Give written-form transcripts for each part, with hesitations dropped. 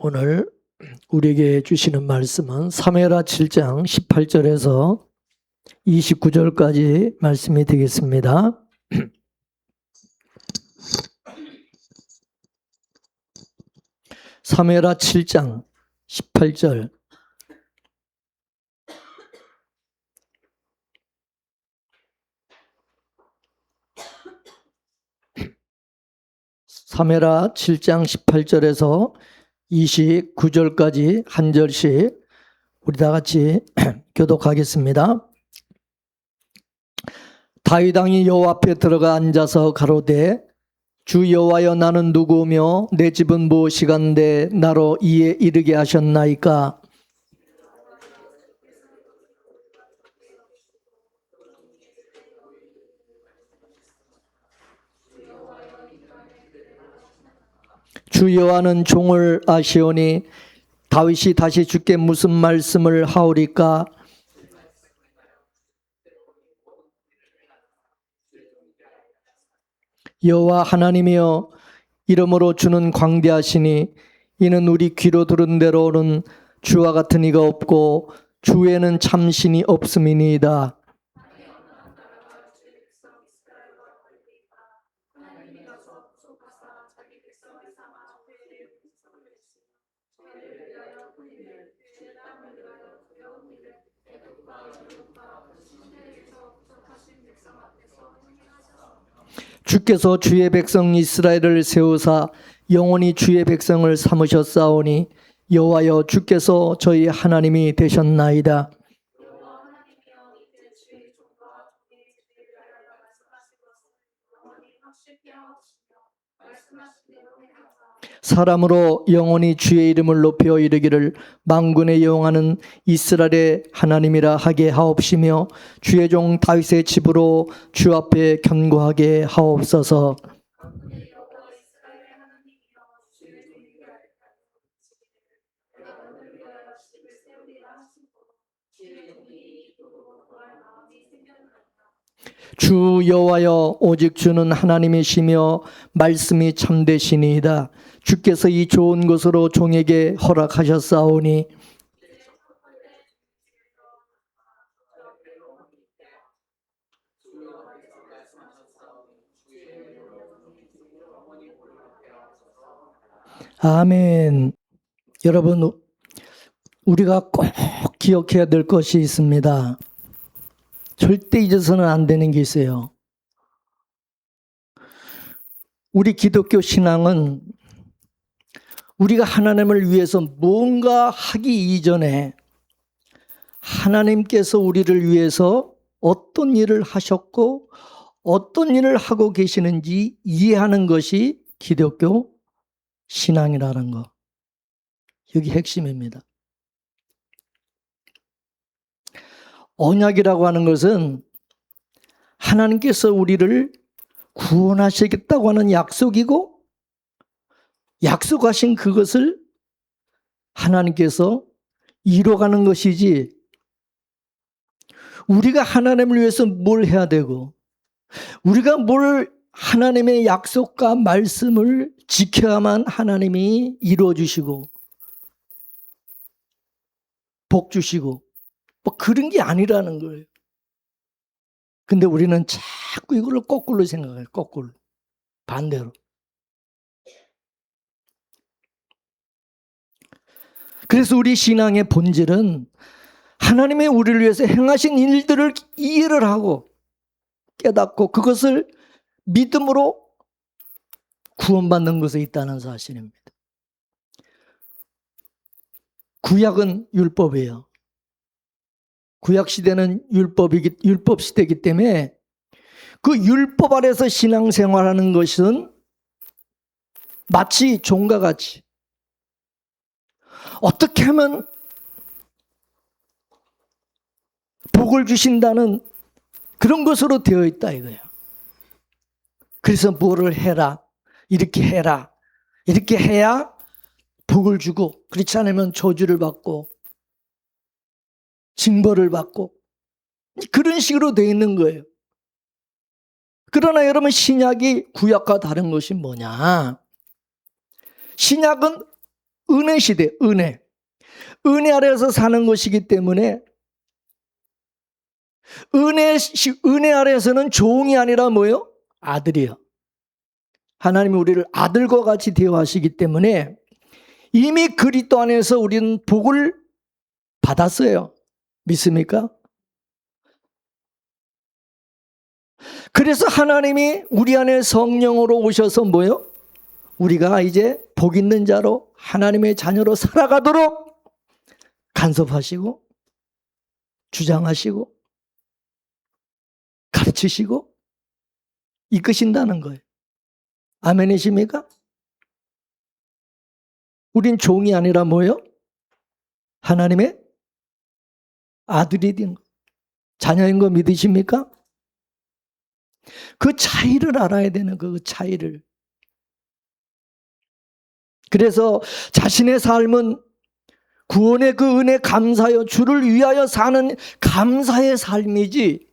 오늘 우리에게 주시는 말씀은 사무엘하 7장 18절에서 29절까지 말씀이 되겠습니다. 사무엘하 7장 18절. 사무엘하 7장 18절에서 29절까지 한 절씩 우리 다 같이 교독하겠습니다. 다윗 왕이 여호와 앞에 들어가 앉아서 가로되 주 여호와여 나는 누구며 내 집은 무엇이간데 나로 이에 이르게 하셨나이까. 주 여호와는 종을 아시오니 다윗이 다시 주께 무슨 말씀을 하오리까. 여호와 하나님이여 이름으로 주는 광대하시니 이는 우리 귀로 들은 대로는 주와 같은 이가 없고 주에는 참 신이 없음이니이다. 주께서 주의 백성 이스라엘을 세우사 영원히 주의 백성을 삼으셨사오니 여호와여 주께서 저희 하나님이 되셨나이다. 사람으로 영원히 주의 이름을 높여 이르기를 만군의 여호와는 이스라엘의 하나님이라 하게 하옵시며 주의 종 다윗의 집으로 주 앞에 견고하게 하옵소서. 주 여호와여 오직 주는 하나님이시며 말씀이 참되시니이다. 주께서 이 좋은 것으로 종에게 허락하셨사오니 아멘. 여러분, 우리가 꼭 기억해야 될 것이 있습니다. 절대 잊어서는 안 되는 게 있어요. 우리 기독교 신앙은 우리가 하나님을 위해서 뭔가 하기 이전에 하나님께서 우리를 위해서 어떤 일을 하셨고 어떤 일을 하고 계시는지 이해하는 것이 기독교 신앙이라는 거. 여기 핵심입니다. 언약이라고 하는 것은 하나님께서 우리를 구원하시겠다고 하는 약속이고 약속하신 그것을 하나님께서 이뤄가는 것이지 우리가 하나님을 위해서 뭘 해야 되고 우리가 뭘 하나님의 약속과 말씀을 지켜야만 하나님이 이루어주시고 복 주시고 뭐 그런 게 아니라는 거예요. 근데 우리는 자꾸 이거를 거꾸로 생각해요. 거꾸로. 반대로. 그래서 우리 신앙의 본질은 하나님의 우리를 위해서 행하신 일들을 이해를 하고 깨닫고 그것을 믿음으로 구원받는 것에 있다는 사실입니다. 구약은 율법이에요. 구약 시대는 율법 시대이기 때문에 그 율법 아래서 신앙생활하는 것은 마치 종과 같이 어떻게 하면 복을 주신다는 그런 것으로 되어 있다 이거예요. 그래서 뭐를 해라, 이렇게 해라, 이렇게 해야 복을 주고 그렇지 않으면 저주를 받고 징벌을 받고 그런 식으로 되어 있는 거예요. 그러나 여러분 신약이 구약과 다른 것이 뭐냐? 신약은 은혜 시대, 은혜 아래에서 사는 것이기 때문에 은혜 아래에서는 종이 아니라 뭐예요? 아들이에요. 하나님이 우리를 아들과 같이 대우하시기 때문에 이미 그리스도 안에서 우리는 복을 받았어요. 믿습니까? 그래서 하나님이 우리 안에 성령으로 오셔서 뭐예요? 우리가 이제 복 있는 자로 하나님의 자녀로 살아가도록 간섭하시고 주장하시고 가르치시고 이끄신다는 거예요. 아멘이십니까? 우린 종이 아니라 뭐예요? 하나님의 아들이 된 거. 자녀인 거 믿으십니까? 그 차이를 알아야 되는 그 차이를. 그래서 자신의 삶은 구원의 그 은혜 감사하여 주를 위하여 사는 감사의 삶이지,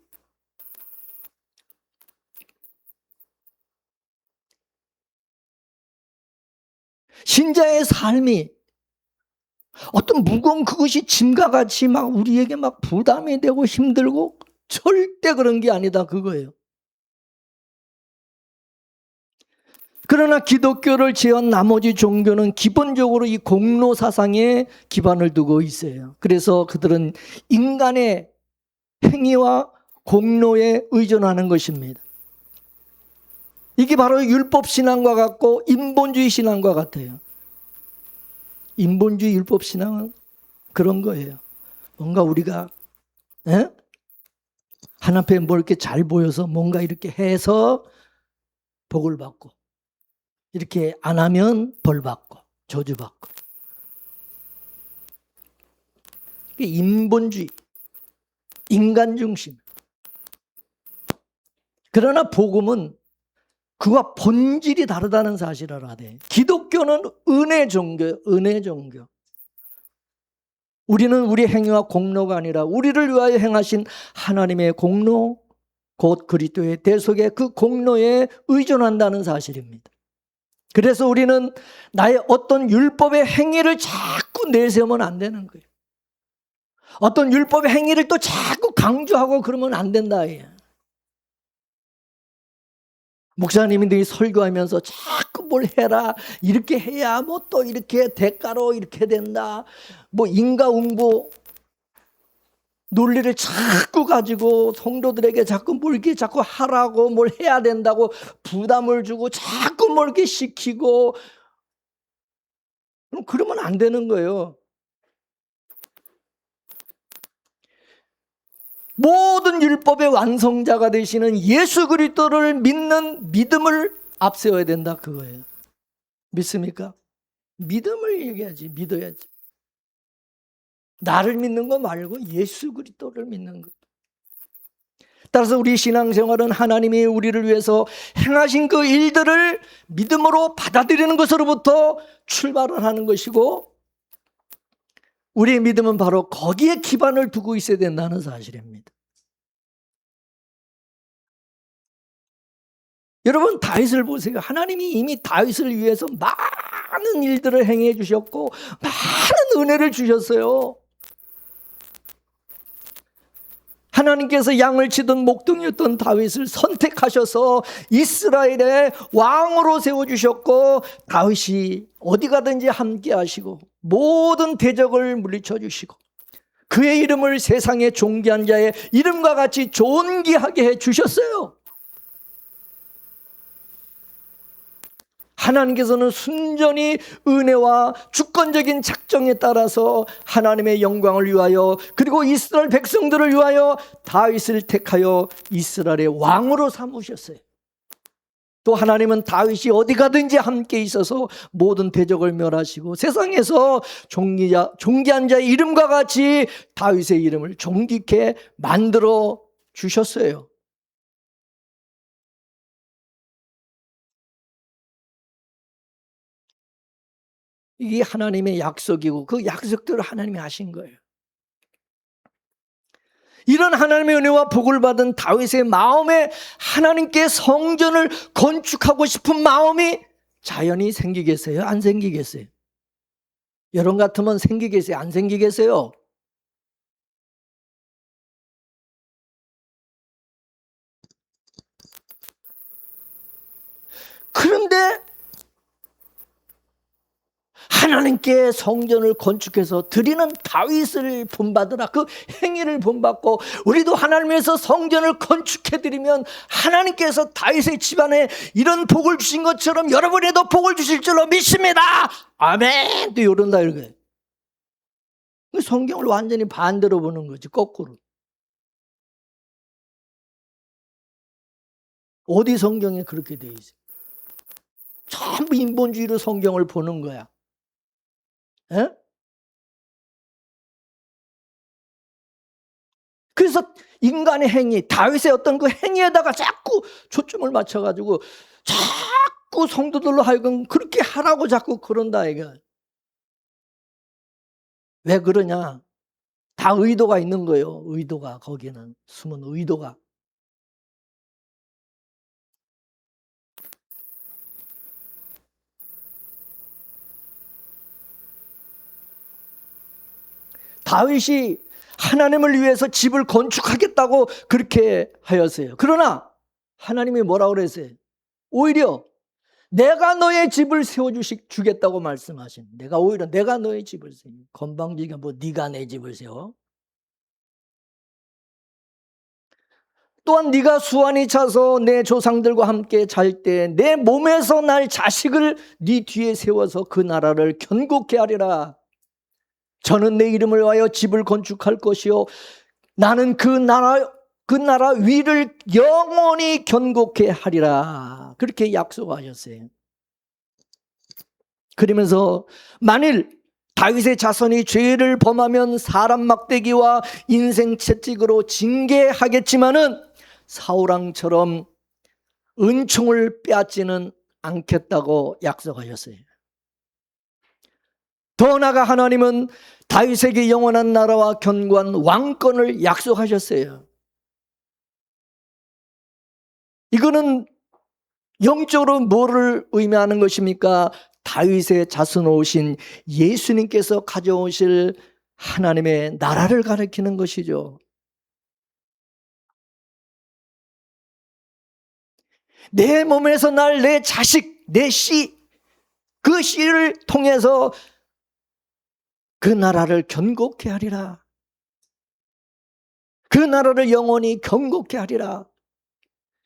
신자의 삶이 어떤 무거운 그것이 짐과 같이 막 우리에게 막 부담이 되고 힘들고 절대 그런 게 아니다 그거예요. 그러나 기독교를 제한 나머지 종교는 기본적으로 이 공로 사상에 기반을 두고 있어요. 그래서 그들은 인간의 행위와 공로에 의존하는 것입니다. 이게 바로 율법 신앙과 같고 인본주의 신앙과 같아요. 인본주의 율법 신앙은 그런 거예요. 뭔가 우리가 하나님께 뭐 이렇게 잘 보여서 뭔가 이렇게 해서 복을 받고, 이렇게 안 하면 벌 받고 저주 받고. 이게 인본주의, 인간 중심. 그러나 복음은 그와 본질이 다르다는 사실을 알아야 돼. 기독교는 은혜 종교예요. 은혜 종교. 우리는 우리 행위와 공로가 아니라 우리를 위하여 행하신 하나님의 공로, 곧 그리스도의 대속의 그 공로에 의존한다는 사실입니다. 그래서 우리는 나의 어떤 율법의 행위를 자꾸 내세우면 안 되는 거예요. 어떤 율법의 행위를 또 자꾸 강조하고 그러면 안 된다. 목사님들이 설교하면서 자꾸 뭘 해라, 이렇게 해야 뭐 또 이렇게 대가로 이렇게 된다, 뭐 인과응보 논리를 자꾸 가지고 성도들에게 자꾸 뭘 이렇게 자꾸 하라고 뭘 해야 된다고 부담을 주고 자꾸 뭘 이렇게 시키고, 그러면 안 되는 거예요. 모든 율법의 완성자가 되시는 예수 그리스도를 믿는 믿음을 앞세워야 된다 그거예요. 믿습니까? 믿음을 얘기하지, 믿어야지. 나를 믿는 거 말고 예수 그리스도를 믿는 것. 따라서 우리 신앙생활은 하나님이 우리를 위해서 행하신 그 일들을 믿음으로 받아들이는 것으로부터 출발을 하는 것이고, 우리의 믿음은 바로 거기에 기반을 두고 있어야 된다는 사실입니다. 여러분, 다윗을 보세요. 하나님이 이미 다윗을 위해서 많은 일들을 행해 주셨고 많은 은혜를 주셨어요. 하나님께서 양을 치던 목동이었던 다윗을 선택하셔서 이스라엘의 왕으로 세워주셨고, 다윗이 어디 가든지 함께 하시고 모든 대적을 물리쳐 주시고 그의 이름을 세상의 존귀한 자의 이름과 같이 존귀하게 해 주셨어요. 하나님께서는 순전히 은혜와 주권적인 작정에 따라서 하나님의 영광을 위하여, 그리고 이스라엘 백성들을 위하여 다윗을 택하여 이스라엘의 왕으로 삼으셨어요. 또 하나님은 다윗이 어디 가든지 함께 있어서 모든 대적을 멸하시고 세상에서 존귀한 자의 이름과 같이 다윗의 이름을 존귀케 만들어 주셨어요. 이게 하나님의 약속이고 그 약속대로 하나님이 하신 거예요. 이런 하나님의 은혜와 복을 받은 다윗의 마음에 하나님께 성전을 건축하고 싶은 마음이 자연히 생기겠어요? 안 생기겠어요? 여러분 같으면 생기겠어요? 안 생기겠어요? 그런데 하나님께 성전을 건축해서 드리는 다윗을 본받으라. 그 행위를 본받고 우리도 하나님께서 성전을 건축해드리면 하나님께서 다윗의 집안에 이런 복을 주신 것처럼 여러분에도 복을 주실 줄로 믿습니다. 아멘. 또 이런다 이렇게. 성경을 완전히 반대로 보는 거지, 거꾸로. 어디 성경에 그렇게 돼 있어요? 전부 인본주의로 성경을 보는 거야. 에? 그래서 인간의 행위, 다윗의 어떤 그 행위에다가 자꾸 초점을 맞춰가지고 자꾸 성도들로 하여금 그렇게 하라고 자꾸 그런다 이거. 왜 그러냐? 다 의도가 있는 거예요. 의도가, 거기는 숨은 의도가. 다윗이 하나님을 위해서 집을 건축하겠다고 그렇게 하였어요. 그러나 하나님이 뭐라고 그랬어요? 오히려 내가 너의 집을 세워주겠다고 말씀하신. 오히려 내가 너의 집을 세워. 건방지가 뭐 네가 내 집을 세워? 또한 네가 수완이 차서 내 조상들과 함께 잘 때 내 몸에서 날 자식을 네 뒤에 세워서 그 나라를 견고케 하리라. 저는 내 이름을 위하여 집을 건축할 것이요 나는 그 나라 위를 영원히 견고케 하리라. 그렇게 약속하셨어요. 그러면서 만일 다윗의 자손이 죄를 범하면 사람 막대기와 인생 채찍으로 징계하겠지만은 사울왕처럼 은총을 빼앗지는 않겠다고 약속하셨어요. 더 나아가 하나님은 다윗에게 영원한 나라와 견고한 왕권을 약속하셨어요. 이거는 영적으로 뭐를 의미하는 것입니까? 다윗의 자손으로 오신 예수님께서 가져오실 하나님의 나라를 가리키는 것이죠. 내 몸에서 날 내 자식, 내 씨, 그 씨를 통해서 그 나라를 견고케 하리라. 그 나라를 영원히 견고케 하리라.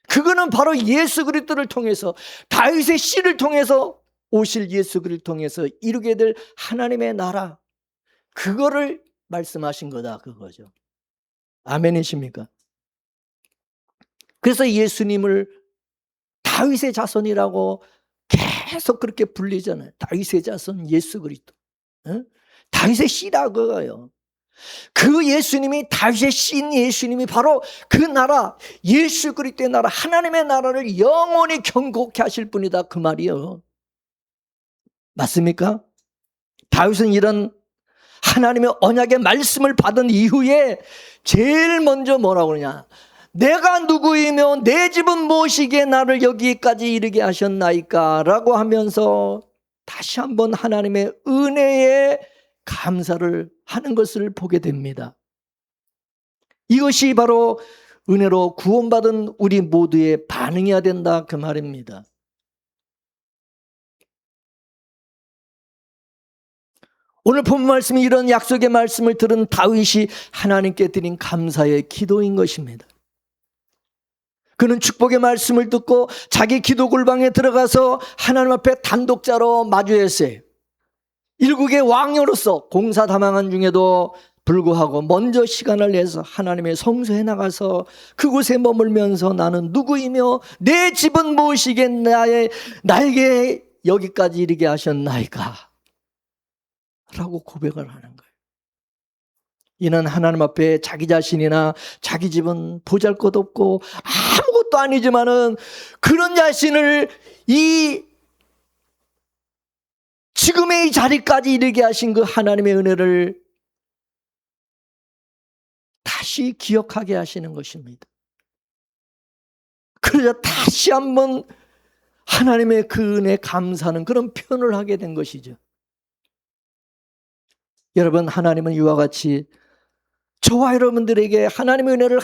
그거는 바로 예수 그리스도를 통해서 다윗의 씨를 통해서 오실 예수 그리스도를 통해서 이루게 될 하나님의 나라, 그거를 말씀하신 거다 그거죠. 아멘이십니까? 그래서 예수님을 다윗의 자손이라고 계속 그렇게 불리잖아요. 다윗의 자손 예수 그리스도. 다윗의 씨라 그거예요. 그 예수님이, 다윗의 씨인 예수님이 바로 그 나라, 예수 그리스도의 나라, 하나님의 나라를 영원히 견고케 하실 분이다 그 말이에요. 맞습니까? 다윗은 이런 하나님의 언약의 말씀을 받은 이후에 제일 먼저 뭐라고 그러냐? 내가 누구이며 내 집은 무엇이기에 나를 여기까지 이르게 하셨나이까? 라고 하면서 다시 한번 하나님의 은혜에 감사를 하는 것을 보게 됩니다. 이것이 바로 은혜로 구원받은 우리 모두의 반응이어야 된다 그 말입니다. 오늘 본 말씀이 이런 약속의 말씀을 들은 다윗이 하나님께 드린 감사의 기도인 것입니다. 그는 축복의 말씀을 듣고 자기 기도 골방에 들어가서 하나님 앞에 단독자로 마주했어요. 일국의 왕으로서 공사다망한 중에도 불구하고 먼저 시간을 내서 하나님의 성소에 나가서 그곳에 머물면서 나는 누구이며 내 집은 무엇이기에 나에게 여기까지 이르게 하셨나이까? 라고 고백을 하는 거예요. 이는 하나님 앞에 자기 자신이나 자기 집은 보잘것없고 아무것도 아니지만은 그런 자신을 이 지금의 이 자리까지 이르게 하신 그 하나님의 은혜를 다시 기억하게 하시는 것입니다. 그러자 다시 한번 하나님의 그 은혜에 감사하는 그런 표현을 하게 된 것이죠. 여러분, 하나님은 이와 같이 저와 여러분들에게 하나님의 은혜를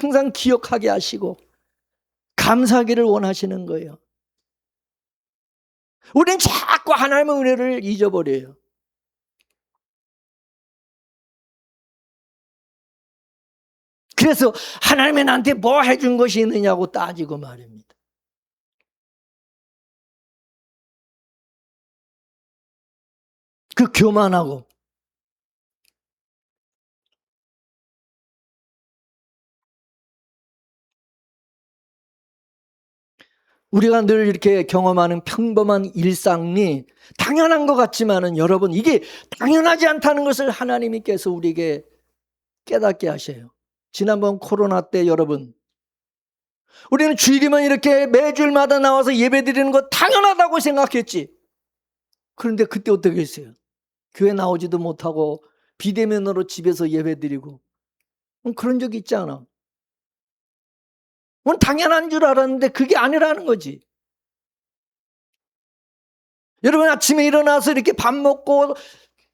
항상 기억하게 하시고 감사하기를 원하시는 거예요. 우리는 자꾸 하나님의 은혜를 잊어버려요. 그래서 하나님이 나한테 뭐 해준 것이 있느냐고 따지고 말입니다. 그 교만하고 우리가 늘 이렇게 경험하는 평범한 일상이 당연한 것 같지만은 여러분, 이게 당연하지 않다는 것을 하나님께서 우리에게 깨닫게 하셔요. 지난번 코로나 때 여러분, 우리는 주일이면 이렇게 매주일마다 나와서 예배 드리는 거 당연하다고 생각했지. 그런데 그때 어떻게 했어요? 교회 나오지도 못하고 비대면으로 집에서 예배 드리고 그런 적 있지 않아? 당연한 줄 알았는데 그게 아니라는 거지. 여러분, 아침에 일어나서 이렇게 밥 먹고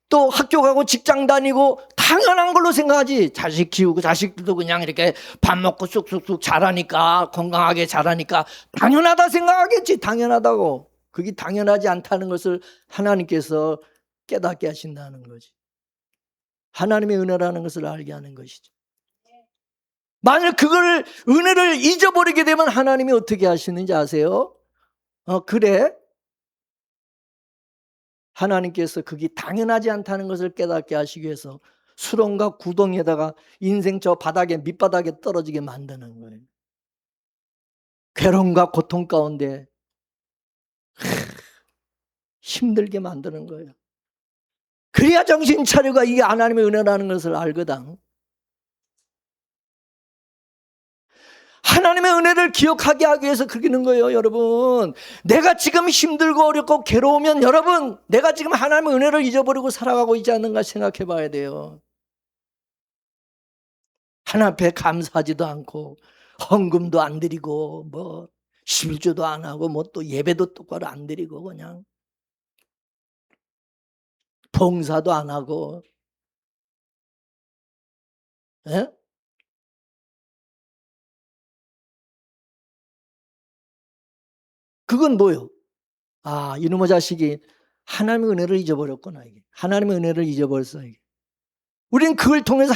또 학교 가고 직장 다니고 당연한 걸로 생각하지. 자식 키우고 자식들도 그냥 이렇게 밥 먹고 쑥쑥쑥 자라니까, 건강하게 자라니까 당연하다 생각하겠지. 당연하다고. 그게 당연하지 않다는 것을 하나님께서 깨닫게 하신다는 거지. 하나님의 은혜라는 것을 알게 하는 것이죠. 만약 그걸 은혜를 잊어버리게 되면 하나님이 어떻게 하시는지 아세요? 그래? 하나님께서 그게 당연하지 않다는 것을 깨닫게 하시기 위해서 수렁과 구덩이에다가 인생 저 바닥에 밑바닥에 떨어지게 만드는 거예요. 괴로움과 고통 가운데 힘들게 만드는 거예요. 그래야 정신 차리고 이게 하나님의 은혜라는 것을 알거든. 하나님의 은혜를 기억하게 하기 위해서 그러는 거예요, 여러분. 내가 지금 힘들고 어렵고 괴로우면 여러분, 내가 지금 하나님의 은혜를 잊어버리고 살아가고 있지 않는가 생각해 봐야 돼요. 하나님 앞에 감사하지도 않고 헌금도 안 드리고 뭐 11조도 안 하고 뭐 또 예배도 똑바로 안 드리고 그냥 봉사도 안 하고. 예? 그건 뭐요? 이놈의 자식이 하나님의 은혜를 잊어버렸구나. 이게 하나님의 은혜를 잊어버렸어. 이게. 우리는 그걸 통해서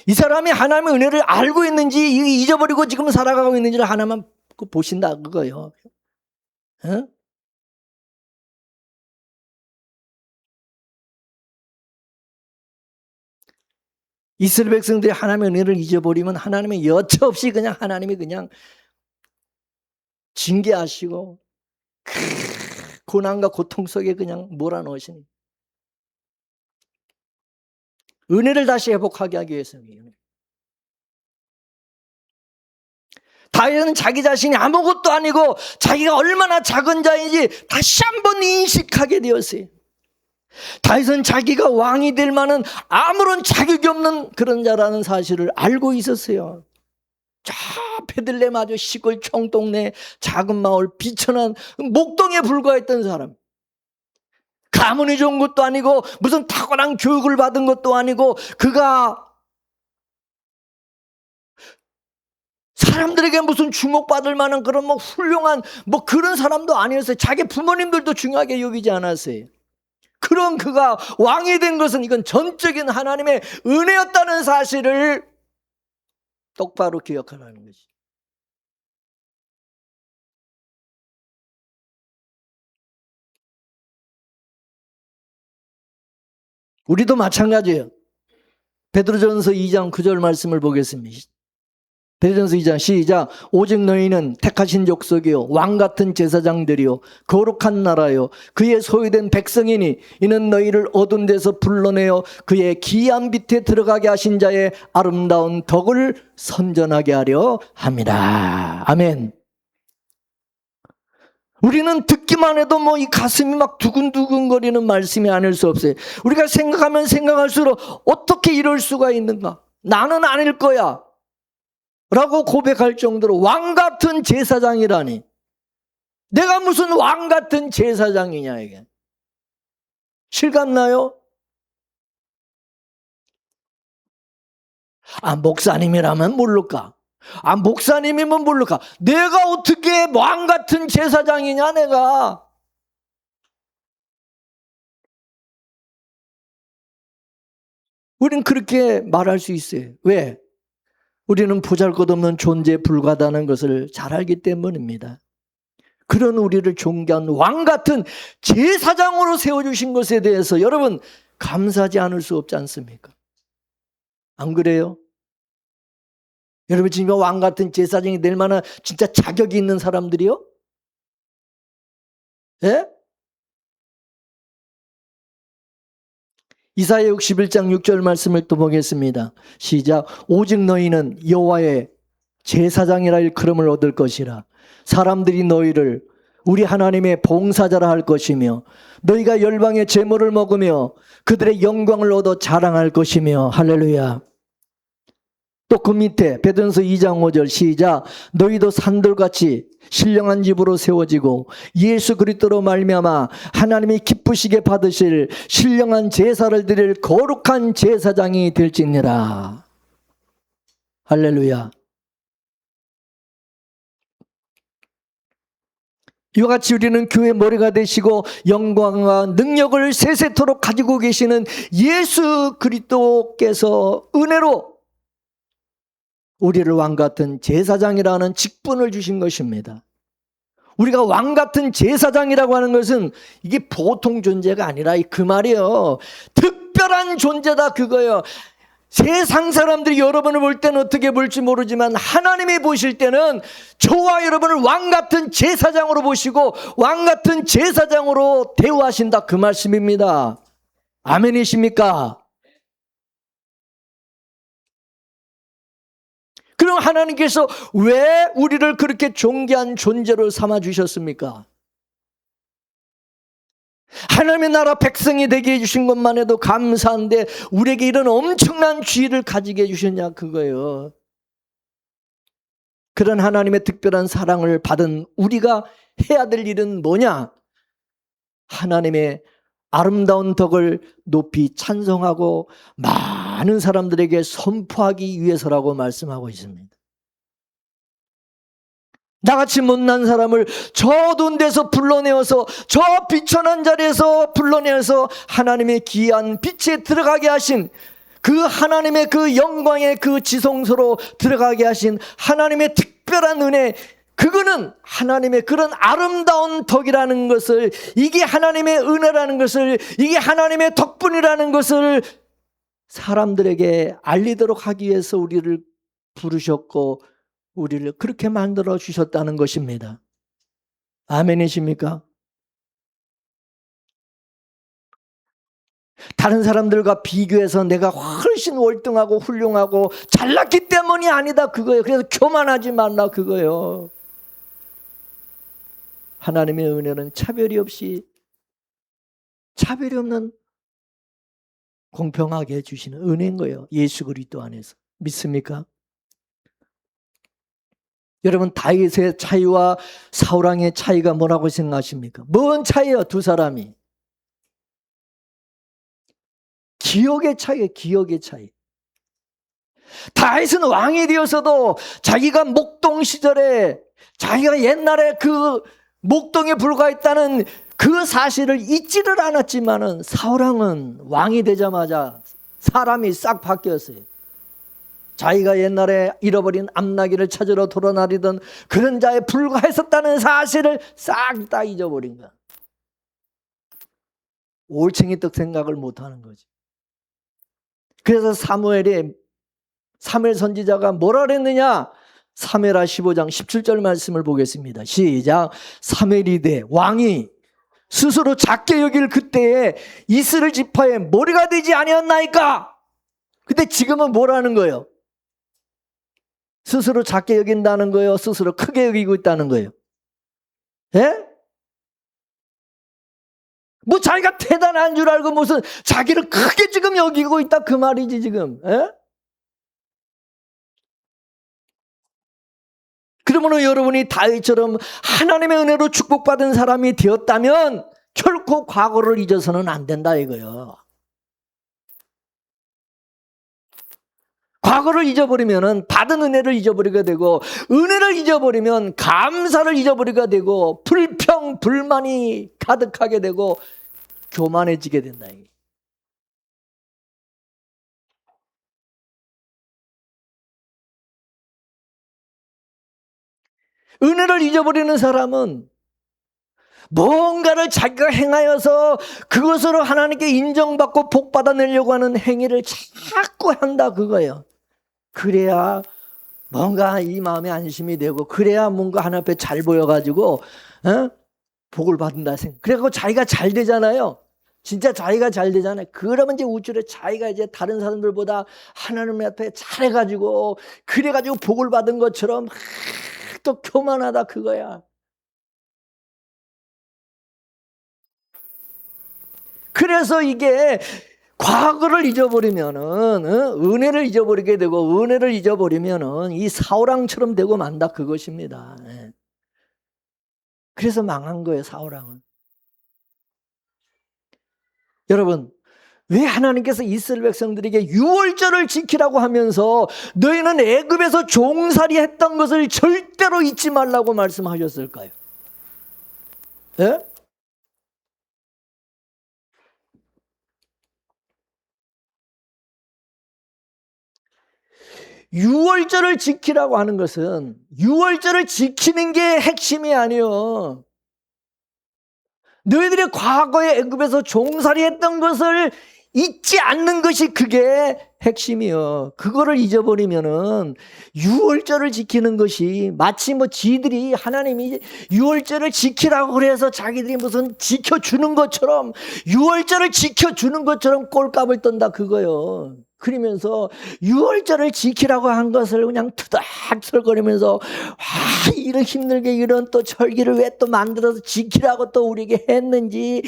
이 사람이 하나님의 은혜를 알고 있는지 잊어버리고 지금 살아가고 있는지를 하나만 보신다 그거예요. 예? 이스라엘 백성들이 하나님의 은혜를 잊어버리면 하나님의 여차없이 그냥 하나님이 그냥 징계하시고 고난과 고통 속에 그냥 몰아넣으시니 은혜를 다시 회복하게 하기 위해서는 다윗은 자기 자신이 아무것도 아니고 자기가 얼마나 작은 자인지 다시 한번 인식하게 되었어요. 다윗은 자기가 왕이 될 만한 아무런 자격이 없는 그런 자라는 사실을 알고 있었어요. 저 베들레헴 아주 시골 총동네 작은 마을 비천한 목동에 불과했던 사람. 가문이 좋은 것도 아니고 무슨 탁월한 교육을 받은 것도 아니고 그가 사람들에게 무슨 주목받을 만한 그런 뭐 훌륭한 뭐 그런 사람도 아니었어요. 자기 부모님들도 중요하게 여기지 않았어요. 그런 그가 왕이 된 것은 이건 전적인 하나님의 은혜였다는 사실을 똑바로 기억하라는 거지. 우리도 마찬가지예요. 베드로전서 2장 9절 말씀을 보겠습니다. 베드로전서 2장 시작. 오직 너희는 택하신 족속이요 왕같은 제사장들이요 거룩한 나라요 그의 소유된 백성이니 이는 너희를 어두운 데서 불러내어 그의 기이한 빛에 들어가게 하신 자의 아름다운 덕을 선전하게 하려 함이라. 아멘. 우리는 듣기만 해도 뭐 이 가슴이 막 두근두근거리는 말씀이 아닐 수 없어요. 우리가 생각하면 생각할수록 어떻게 이럴 수가 있는가? 나는 아닐 거야 라고 고백할 정도로 왕같은 제사장이라니. 내가 무슨 왕같은 제사장이냐 이게. 실감나요? 목사님이라면 모를까? 목사님이면 모를까? 내가 어떻게 왕 같은 제사장이냐, 내가? 우린 그렇게 말할 수 있어요. 왜? 우리는 보잘것없는 존재에 불과하다는 것을 잘 알기 때문입니다. 그런 우리를 존귀한 왕 같은 제사장으로 세워주신 것에 대해서 여러분 감사하지 않을 수 없지 않습니까? 안 그래요? 여러분 지금 왕 같은 제사장이 될 만한 진짜 자격이 있는 사람들이요? 예? 이사야 61장 6절 말씀을 또 보겠습니다. 시작. 오직 너희는 여호와의 제사장이라 일컬음을 얻을 것이라. 사람들이 너희를 우리 하나님의 봉사자라 할 것이며 너희가 열방의 제물을 먹으며 그들의 영광을 얻어 자랑할 것이며. 할렐루야. 또 그 밑에 베드로전서 2장 5절 시작. 너희도 산돌같이 신령한 집으로 세워지고 예수 그리스도로 말미암아 하나님이 기쁘시게 받으실 신령한 제사를 드릴 거룩한 제사장이 될지니라. 할렐루야. 이와 같이 우리는 교회 머리가 되시고 영광과 능력을 세세토록 가지고 계시는 예수 그리스도께서 은혜로 우리를 왕같은 제사장이라는 직분을 주신 것입니다. 우리가 왕같은 제사장이라고 하는 것은 이게 보통 존재가 아니라 그 말이에요. 특별한 존재다 그거예요. 세상 사람들이 여러분을 볼 때는 어떻게 볼지 모르지만 하나님이 보실 때는 저와 여러분을 왕같은 제사장으로 보시고 왕같은 제사장으로 대우하신다 그 말씀입니다. 아멘이십니까? 그럼 하나님께서 왜 우리를 그렇게 존귀한 존재로 삼아주셨습니까? 하나님의 나라 백성이 되게 해주신 것만 해도 감사한데 우리에게 이런 엄청난 지위를 가지게 해주셨냐 그거예요. 그런 하나님의 특별한 사랑을 받은 우리가 해야 될 일은 뭐냐? 하나님의 아름다운 덕을 높이 찬송하고 많은 사람들에게 선포하기 위해서라고 말씀하고 있습니다. 나같이 못난 사람을 저 돈 데서 불러내어서 저 비천한 자리에서 불러내어서 하나님의 귀한 빛에 들어가게 하신 그 하나님의 그 영광의 그 지성소로 들어가게 하신 하나님의 특별한 은혜, 그거는 하나님의 그런 아름다운 덕이라는 것을, 이게 하나님의 은혜라는 것을, 이게 하나님의 덕분이라는 것을 사람들에게 알리도록 하기 위해서 우리를 부르셨고 우리를 그렇게 만들어 주셨다는 것입니다. 아멘이십니까? 다른 사람들과 비교해서 내가 훨씬 월등하고 훌륭하고 잘났기 때문이 아니다 그거예요. 그래서 교만하지 말라 그거예요. 하나님의 은혜는 차별이 없는 공평하게 해주시는 은혜인 거예요. 예수 그리스도 안에서. 믿습니까? 여러분 다윗의 차이와 사울왕의 차이가 뭐라고 생각하십니까? 뭔 차이예요 두 사람이? 기억의 차이예요. 기억의 차이. 다윗은 왕이 되어서도 자기가 목동 시절에 자기가 옛날에 그 목동에 불과했다는 그 사실을 잊지를 않았지만은 사울왕은 왕이 되자마자 사람이 싹 바뀌었어요. 자기가 옛날에 잃어버린 암나기를 찾으러 돌아다니던 그런 자에 불과했었다는 사실을 싹 다 잊어버린 거야. 올챙이 떡 생각을 못하는 거지. 그래서 사무엘 선지자가 뭐라 그랬느냐? 사무엘하 15장 17절 말씀을 보겠습니다. 시작. 사무엘이 되 왕이 스스로 작게 여길 그때에 이스라엘 지파의 머리가 되지 아니었나이까? 근데 지금은 뭐라는 거예요? 스스로 작게 여긴다는 거예요? 스스로 크게 여기고 있다는 거예요? 예? 뭐 자기가 대단한 줄 알고 무슨 자기를 크게 지금 여기고 있다 그 말이지 지금. 예? 그러므로 여러분이 다윗처럼 하나님의 은혜로 축복받은 사람이 되었다면 결코 과거를 잊어서는 안 된다 이거예요. 과거를 잊어버리면 받은 은혜를 잊어버리게 되고, 은혜를 잊어버리면 감사를 잊어버리게 되고, 불평, 불만이 가득하게 되고 교만해지게 된다. 은혜를 잊어버리는 사람은 뭔가를 자기가 행하여서 그것으로 하나님께 인정받고 복 받아내려고 하는 행위를 자꾸 한다 그거예요. 그래야 뭔가 이 마음에 안심이 되고, 그래야 뭔가 하나님 앞에 잘 보여가지고 복을 받는다 생각. 그래갖고 자기가 잘 되잖아요. 진짜 자기가 잘 되잖아요. 그러면 이제 우쭐에 자기가 이제 다른 사람들보다 하나님 앞에 잘해가지고, 그래가지고 복을 받은 것처럼 또 교만하다 그거야. 그래서 이게 과거를 잊어버리면은 은혜를 잊어버리게 되고, 은혜를 잊어버리면은 이 사울왕처럼 되고 만다 그것입니다. 그래서 망한 거예요, 사울왕은. 여러분, 왜 하나님께서 이스라엘 백성들에게 유월절을 지키라고 하면서 너희는 애굽에서 종살이 했던 것을 절대로 잊지 말라고 말씀하셨을까요? 예? 유월절을 지키라고 하는 것은, 유월절을 지키는 게 핵심이 아니에요. 너희들이 과거에 애굽에서 종살이 했던 것을 잊지 않는 것이 그게 핵심이요. 그거를 잊어버리면은 유월절을 지키는 것이 마치 뭐 지들이 하나님이 유월절을 지키라고 그래서 자기들이 무슨 지켜주는 것처럼, 유월절을 지켜주는 것처럼 꼴값을 떤다 그거요. 그러면서 유월절을 지키라고 한 것을 그냥 투닥설거리면서, 이런 힘들게 이런 또 절기를 왜 또 만들어서 지키라고 또 우리에게 했는지,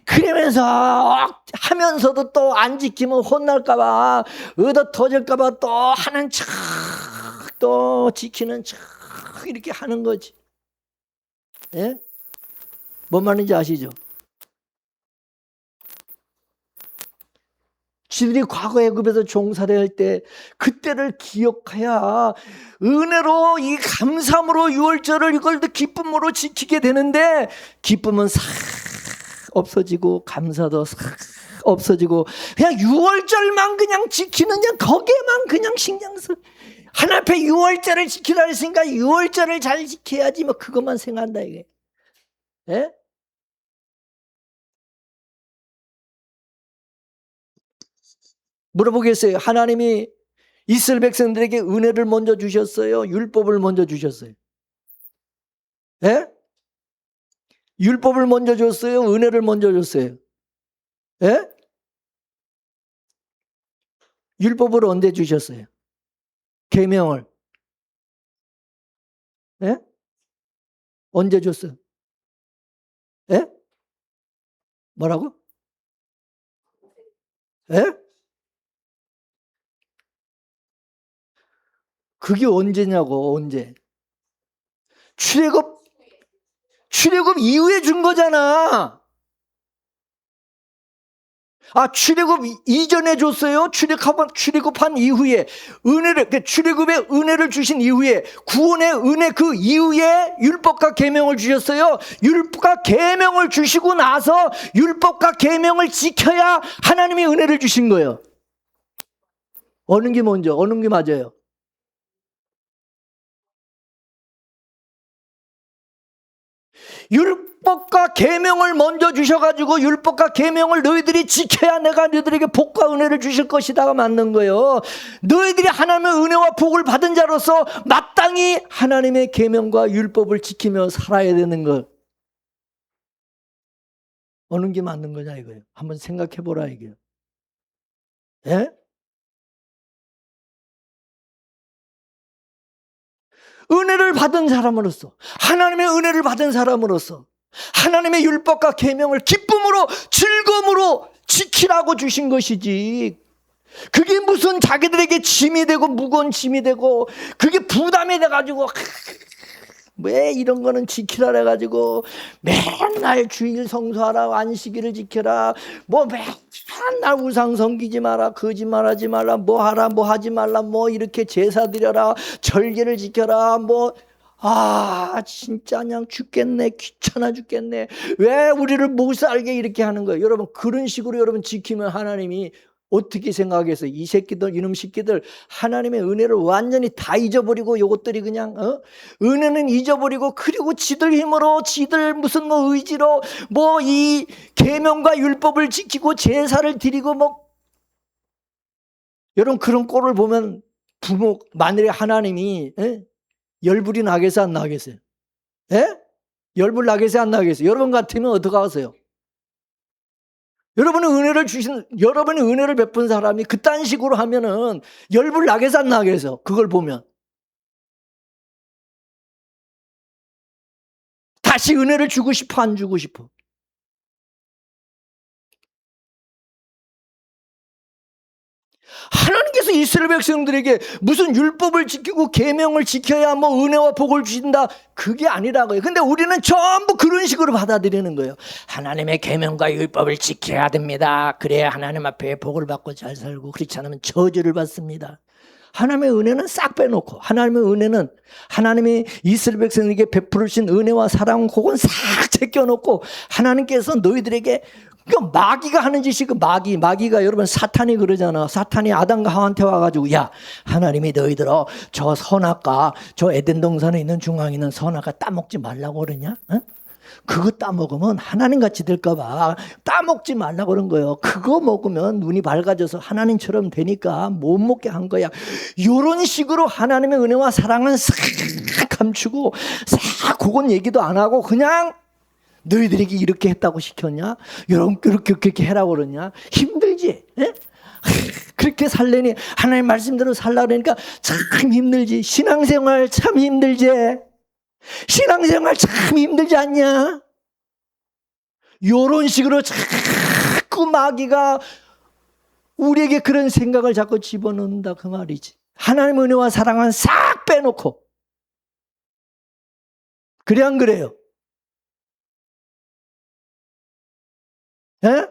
그러면서 하면서도 또 안 지키면 혼날까봐, 얻어 터질까봐 또 하는 척, 또 지키는 척 이렇게 하는 거지. 예? 뭔 말인지 아시죠? 지들이 과거 애굽에서 종살이할 때 그때를 기억해야 은혜로, 이 감사함으로 유월절을 이걸 기쁨으로 지키게 되는데, 기쁨은 싹 없어지고 감사도 싹 없어지고, 그냥 유월절만 그냥 지키는, 그냥 거기에만 그냥 신경 써. 하나님 앞에 유월절을 지키라 했으니까 유월절을 잘 지켜야지, 뭐 그것만 생각한다 이게. 예? 물어보겠어요. 하나님이 이스라엘 백성들에게 은혜를 먼저 주셨어요? 율법을 먼저 주셨어요? 예? 율법을 먼저 줬어요? 은혜를 먼저 줬어요? 예? 율법을 언제 주셨어요? 계명을. 예? 언제 줬어요? 예? 뭐라고? 예? 그게 언제냐고, 언제? 출애굽 이후에 준 거잖아. 출애굽 이전에 줬어요? 출애굽한 이후에 출애굽의 은혜를 주신 이후에, 구원의 은혜 그 이후에 율법과 계명을 주셨어요? 율법과 계명을 주시고 나서 율법과 계명을 지켜야 하나님이 은혜를 주신 거예요. 어느 게 먼저, 어느 게 맞아요? 율법과 계명을 먼저 주셔가지고, 율법과 계명을 너희들이 지켜야 내가 너희들에게 복과 은혜를 주실 것이다가 맞는 거예요. 너희들이 하나님의 은혜와 복을 받은 자로서 마땅히 하나님의 계명과 율법을 지키며 살아야 되는 것. 어느 게 맞는 거냐 이거예요. 한번 생각해 보라 이게요. 예? 은혜를 받은 사람으로서, 하나님의 은혜를 받은 사람으로서 하나님의 율법과 계명을 기쁨으로, 즐거움으로 지키라고 주신 것이지, 그게 무슨 자기들에게 짐이 되고 무거운 짐이 되고 그게 부담이 돼가지고 왜 이런 거는 지키라 그래가지고 맨날 주일 성수하라, 안식일을 지켜라, 뭐 맨날 우상 섬기지 마라, 거짓말하지 말라, 뭐 하라, 뭐 하지 말라, 뭐 이렇게 제사 드려라, 절개를 지켜라, 뭐 진짜 그냥 죽겠네, 귀찮아 죽겠네, 왜 우리를 못 살게 이렇게 하는 거예요. 여러분, 그런 식으로 여러분 지키면 하나님이 어떻게 생각해서 이 새끼들, 이놈 새끼들 하나님의 은혜를 완전히 다 잊어버리고, 요것들이 그냥 은혜는 잊어버리고, 그리고 지들 힘으로, 지들 무슨 뭐 의지로 뭐 이 계명과 율법을 지키고 제사를 드리고, 뭐 여러분, 그런 꼴을 보면 부모, 만일에 하나님이 열불이 나겠어요, 안 나겠어요? 예? 열불 나겠어요, 안 나겠어요? 여러분 같으면 어떻게 하세요? 여러분의 은혜를 주신, 여러분의 은혜를 베푼 사람이 그딴 식으로 하면은 열불 나겠어, 안 나겠어? 그걸 보면. 다시 은혜를 주고 싶어, 안 주고 싶어? 하나님께서 이스라엘 백성들에게 무슨 율법을 지키고 계명을 지켜야 뭐 은혜와 복을 주신다, 그게 아니라고요. 근데 우리는 전부 그런 식으로 받아들이는 거예요. 하나님의 계명과 율법을 지켜야 됩니다. 그래야 하나님 앞에 복을 받고 잘 살고, 그렇지 않으면 저주를 받습니다. 하나님의 은혜는 싹 빼놓고, 하나님의 은혜는 하나님이 이스라엘 백성에게 베풀으신 은혜와 사랑, 복은 싹 제껴놓고, 하나님께서 너희들에게, 그러니까 마귀가 하는 짓이, 그 마귀가 여러분 사탄이 그러잖아. 사탄이 아담과 하와한테 와가지고, 야, 하나님이 너희들어 저 선악과, 저 에덴 동산에 있는 중앙에 있는 선악과 따먹지 말라고 그러냐? 그거 따먹으면 하나님같이 될까봐 따먹지 말라고 그런 거예요. 그거 먹으면 눈이 밝아져서 하나님처럼 되니까 못 먹게 한 거야. 이런 식으로 하나님의 은혜와 사랑은 싹 감추고, 싹 그건 얘기도 안 하고, 그냥 너희들에게 이렇게 했다고 시켰냐? 여러분 그렇게 해라고 그러냐? 힘들지? 예? 그렇게 살려니, 하나님 말씀대로 살라 그러니까 참 힘들지. 신앙생활 참 힘들지. 신앙생활 참 힘들지 않냐? 이런 식으로 자꾸 마귀가 우리에게 그런 생각을 자꾸 집어넣는다, 그 말이지. 하나님의 은혜와 사랑은 싹 빼놓고. 그래 안 그래요? 예?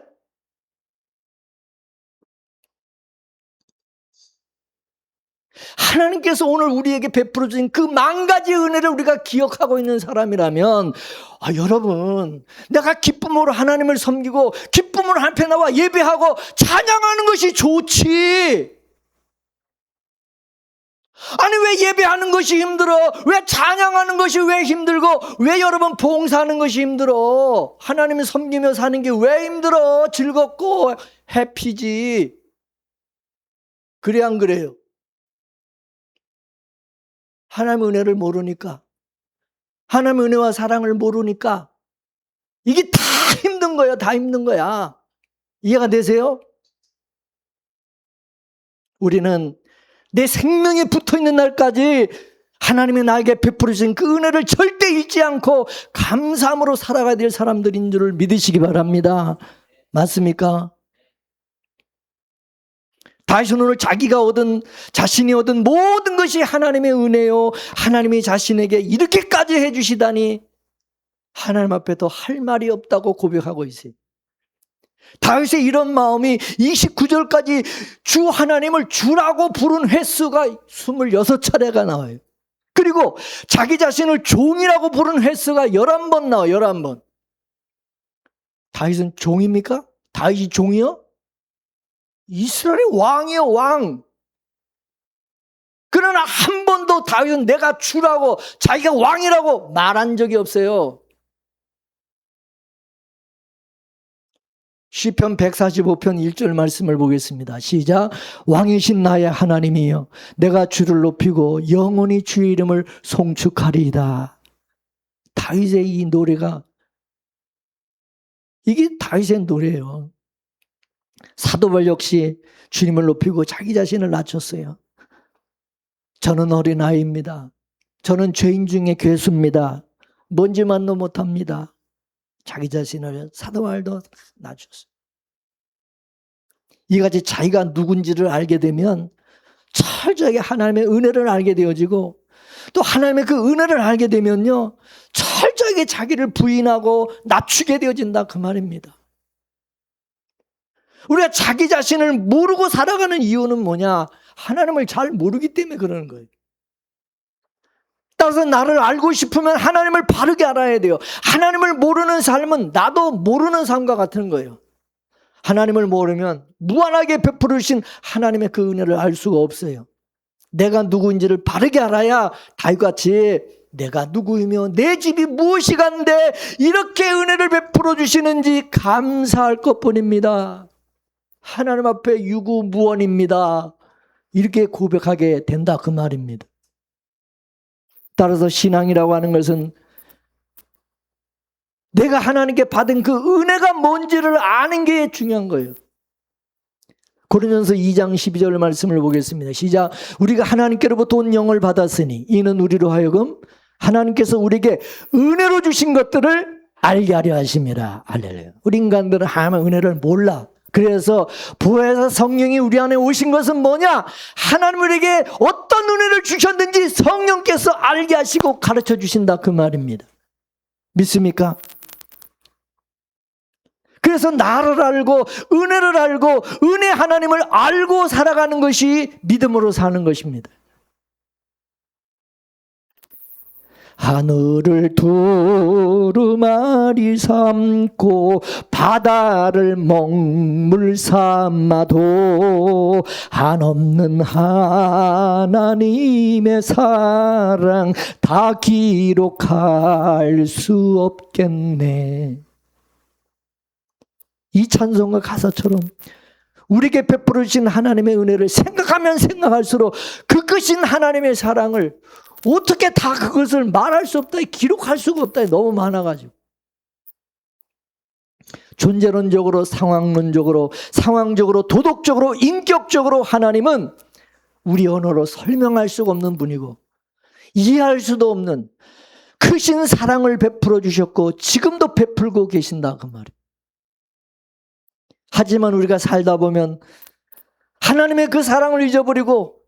하나님께서 오늘 우리에게 베풀어 주신 그 만 가지 은혜를 우리가 기억하고 있는 사람이라면, 여러분, 내가 기쁨으로 하나님을 섬기고 기쁨으로 한편 나와 예배하고 찬양하는 것이 좋지. 아니, 왜 예배하는 것이 힘들어? 왜 찬양하는 것이 왜 힘들고, 왜 여러분 봉사하는 것이 힘들어? 하나님을 섬기며 사는 게 왜 힘들어? 즐겁고 해피지. 그래 안 그래요? 하나님의 은혜를 모르니까, 하나님의 은혜와 사랑을 모르니까 이게 다 힘든 거야. 다 힘든 거야. 이해가 되세요? 우리는 내 생명에 붙어있는 날까지 하나님이 나에게 베풀으신 그 은혜를 절대 잊지 않고 감사함으로 살아가야 될 사람들인 줄을 믿으시기 바랍니다. 맞습니까? 다윗은 오늘 자신이 얻은 모든 것이 하나님의 은혜요, 하나님이 자신에게 이렇게까지 해주시다니 하나님 앞에 더 할 말이 없다고 고백하고 있어요. 다윗의 이런 마음이 29절까지 주 하나님을 주라고 부른 횟수가 26차례가 나와요. 그리고 자기 자신을 종이라고 부른 횟수가 11번 나와요. 11번. 다윗은 종입니까? 다윗이 종이요? 이스라엘의 왕이요, 왕. 그러나 한 번도 다윗은 내가 주라고, 자기가 왕이라고 말한 적이 없어요. 시편 145편 1절 말씀을 보겠습니다. 시작. 왕이신 나의 하나님이여, 내가 주를 높이고 영원히 주의 이름을 송축하리이다. 다윗의 이 노래가, 이게 다윗의 노래예요. 사도바울 역시 주님을 높이고 자기 자신을 낮췄어요. 저는 어린아이입니다. 저는 죄인 중에 괴수입니다. 뭔지만도 못합니다. 자기 자신을 사도바울도 낮췄어요. 이같이 자기가 누군지를 알게 되면 철저하게 하나님의 은혜를 알게 되어지고, 또 하나님의 그 은혜를 알게 되면요, 철저하게 자기를 부인하고 낮추게 되어진다 그 말입니다. 우리가 자기 자신을 모르고 살아가는 이유는 뭐냐? 하나님을 잘 모르기 때문에 그러는 거예요. 따라서 나를 알고 싶으면 하나님을 바르게 알아야 돼요. 하나님을 모르는 삶은 나도 모르는 삶과 같은 거예요. 하나님을 모르면 무한하게 베풀으신 하나님의 그 은혜를 알 수가 없어요. 내가 누구인지를 바르게 알아야 다윗같이 내가 누구이며 내 집이 무엇이간데 이렇게 은혜를 베풀어 주시는지 감사할 것뿐입니다. 하나님 앞에 유구무원입니다. 이렇게 고백하게 된다 그 말입니다. 따라서 신앙이라고 하는 것은 내가 하나님께 받은 그 은혜가 뭔지를 아는 게 중요한 거예요. 고린도전서 2장 12절 말씀을 보겠습니다. 시작. 우리가 하나님께로부터 온 영을 받았으니 이는 우리로 하여금 하나님께서 우리에게 은혜로 주신 것들을 알게 하려 하심이라. 할렐루야. 우리 인간들은 하나님의 은혜를 몰라. 그래서 부활의 성령이 우리 안에 오신 것은 뭐냐? 하나님 우리에게 어떤 은혜를 주셨는지 성령께서 알게 하시고 가르쳐 주신다 그 말입니다. 믿습니까? 그래서 나를 알고 은혜를 알고 은혜 하나님을 알고 살아가는 것이 믿음으로 사는 것입니다. 하늘을 두루마리 삼고 바다를 먹물 삼아도 한없는 하나님의 사랑 다 기록할 수 없겠네. 이 찬송가 가사처럼 우리에게 베풀어 주신 하나님의 은혜를 생각하면 생각할수록 그 크신 하나님의 사랑을 어떻게 다 그것을 말할 수 없다, 기록할 수가 없다, 너무 많아가지고. 존재론적으로, 상황론적으로, 상황적으로, 도덕적으로, 인격적으로 하나님은 우리 언어로 설명할 수가 없는 분이고 이해할 수도 없는 크신 사랑을 베풀어 주셨고 지금도 베풀고 계신다 그 말이에요. 하지만 우리가 살다 보면 하나님의 그 사랑을 잊어버리고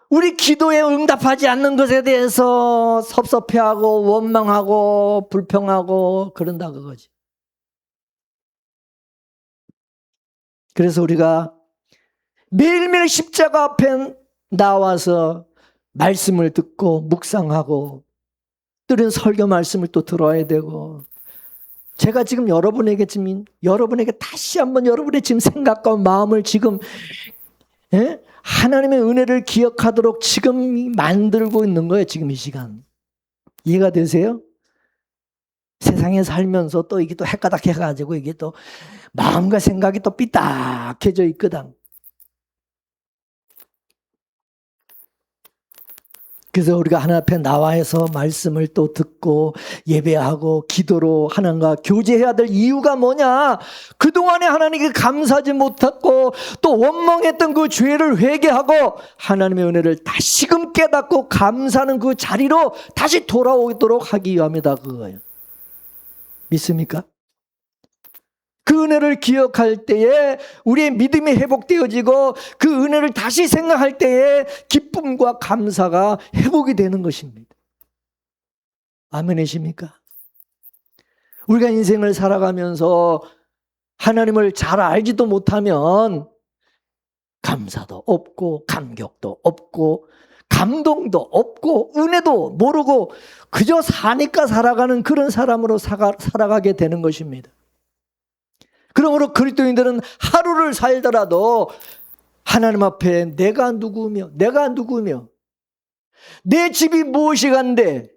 우리 기도에 응답하지 않는 것에 대해서 섭섭해하고 원망하고 불평하고 그런다 그거지. 그래서 우리가 매일매일 십자가 앞에 나와서 말씀을 듣고 묵상하고 또는 설교 말씀을 또 들어야 되고, 제가 지금 여러분에게 다시 한번 여러분의 지금 생각과 마음을 지금 하나님의 은혜를 기억하도록 지금 만들고 있는 거예요. 지금 이 시간. 이해가 되세요? 세상에 살면서 또 이게 또 헷가닥 해가지고 이게 또 마음과 생각이 또 삐딱해져 있거든. 그래서 우리가 하나님 앞에 나와서 말씀을 또 듣고 예배하고 기도로 하나님과 교제해야 될 이유가 뭐냐? 그동안에 하나님께 감사하지 못했고 또 원망했던 그 죄를 회개하고 하나님의 은혜를 다시금 깨닫고 감사하는 그 자리로 다시 돌아오도록 하기 위함이다 그거예요. 믿습니까? 그 은혜를 기억할 때에 우리의 믿음이 회복되어지고 그 은혜를 다시 생각할 때에 기쁨과 감사가 회복이 되는 것입니다. 아멘이십니까? 우리가 인생을 살아가면서 하나님을 잘 알지도 못하면 감사도 없고 감격도 없고 감동도 없고 은혜도 모르고 그저 사니까 살아가는 그런 사람으로 살아가게 되는 것입니다. 그러므로 그리스도인들은 하루를 살더라도 하나님 앞에 내가 누구며 내 집이 무엇이간데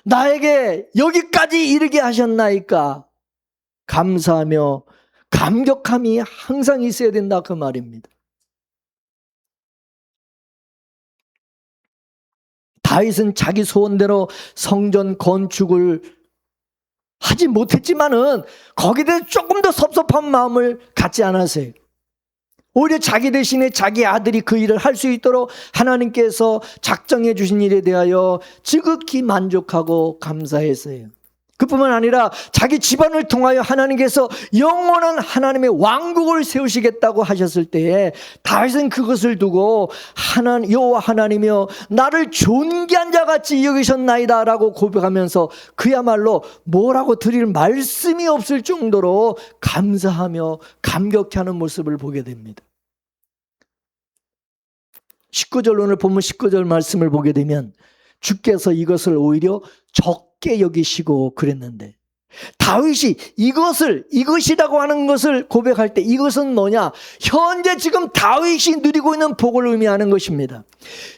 나에게 여기까지 이르게 하셨나이까 감사하며 감격함이 항상 있어야 된다 그 말입니다. 다윗은 자기 소원대로 성전 건축을 하지 못했지만은 거기에 대해 조금 더 섭섭한 마음을 갖지 않았어요. 오히려 자기 대신에 자기 아들이 그 일을 할 수 있도록 하나님께서 작정해 주신 일에 대하여 지극히 만족하고 감사했어요. 그뿐만 아니라 자기 집안을 통하여 하나님께서 영원한 하나님의 왕국을 세우시겠다고 하셨을 때에 다윗은 그것을 두고 여호와 하나님이여 나를 존귀한 자같이 여기셨나이다 라고 고백하면서 그야말로 뭐라고 드릴 말씀이 없을 정도로 감사하며 감격해하는 모습을 보게 됩니다. 19절, 오늘 본문 19절 말씀을 보게 되면 주께서 이것을 오히려 적게 여기시고 그랬는데, 다윗이 이것이라고 하는 것을 고백할 때 이것은 뭐냐? 현재 지금 다윗이 누리고 있는 복을 의미하는 것입니다.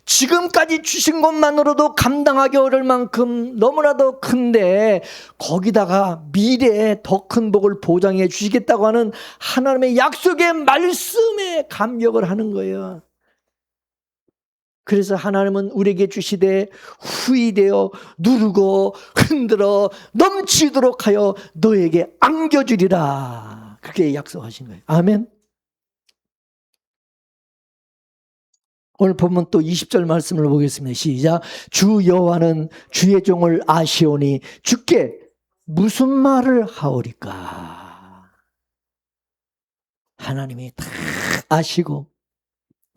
지금까지 주신 것만으로도 감당하기 어려울 만큼 너무나도 큰데 거기다가 미래에 더 큰 복을 보장해 주시겠다고 하는 하나님의 약속의 말씀에 감격을 하는 거예요. 그래서 하나님은 우리에게 주시되 후히 되어 누르고 흔들어 넘치도록 하여 너에게 안겨주리라. 그렇게 약속하신 거예요. 아멘. 오늘 보면 또 20절 말씀을 보겠습니다. 시작. 주 여호와는 주의 종을 아시오니 주께 무슨 말을 하오리까. 하나님이 다 아시고,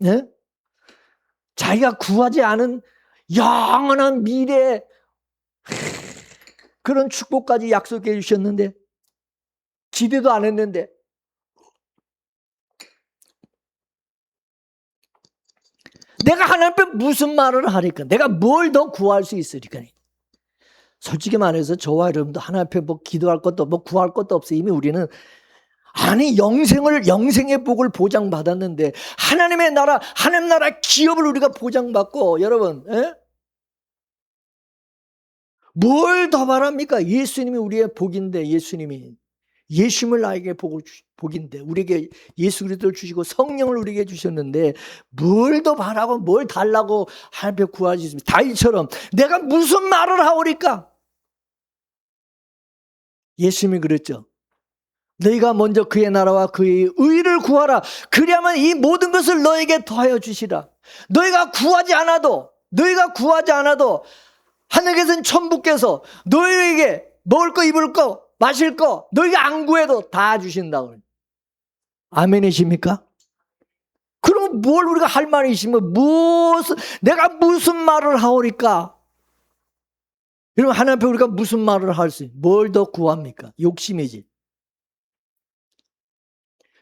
네? 자기가 구하지 않은 영원한 미래 그런 축복까지 약속해 주셨는데 기대도 안 했는데 내가 하나님 앞에 무슨 말을 하리까? 내가 뭘 더 구할 수 있으리까? 솔직히 말해서 저와 여러분도 하나님 앞에 뭐 기도할 것도 뭐 구할 것도 없어요. 이미 우리는 영생의 복을 보장받았는데 하나님의 나라, 하나님 나라 기업을 우리가 보장받고, 여러분, 뭘 더 바랍니까? 예수님이 우리의 복인데, 예수님을 나에게 복인데, 우리에게 예수 그리스도를 주시고 성령을 우리에게 주셨는데 뭘 더 바라고 뭘 달라고 하나님 앞에 구할 수 있습니까? 다윗처럼 내가 무슨 말을 하오리까? 예수님이 그랬죠. 너희가 먼저 그의 나라와 그의 의를 구하라. 그리하면 이 모든 것을 너에게 더하여 주시라. 너희가 구하지 않아도 하늘께서는 천부께서 너희에게 먹을 거, 입을 거, 마실 거 너희가 안 구해도 다 주신다고. 아멘이십니까? 그럼 뭘 우리가 할 말이 있으면 내가 무슨 말을 하오리까? 여러분, 하나님 앞에 우리가 무슨 말을 할 수 있어요? 뭘 더 구합니까? 욕심이지.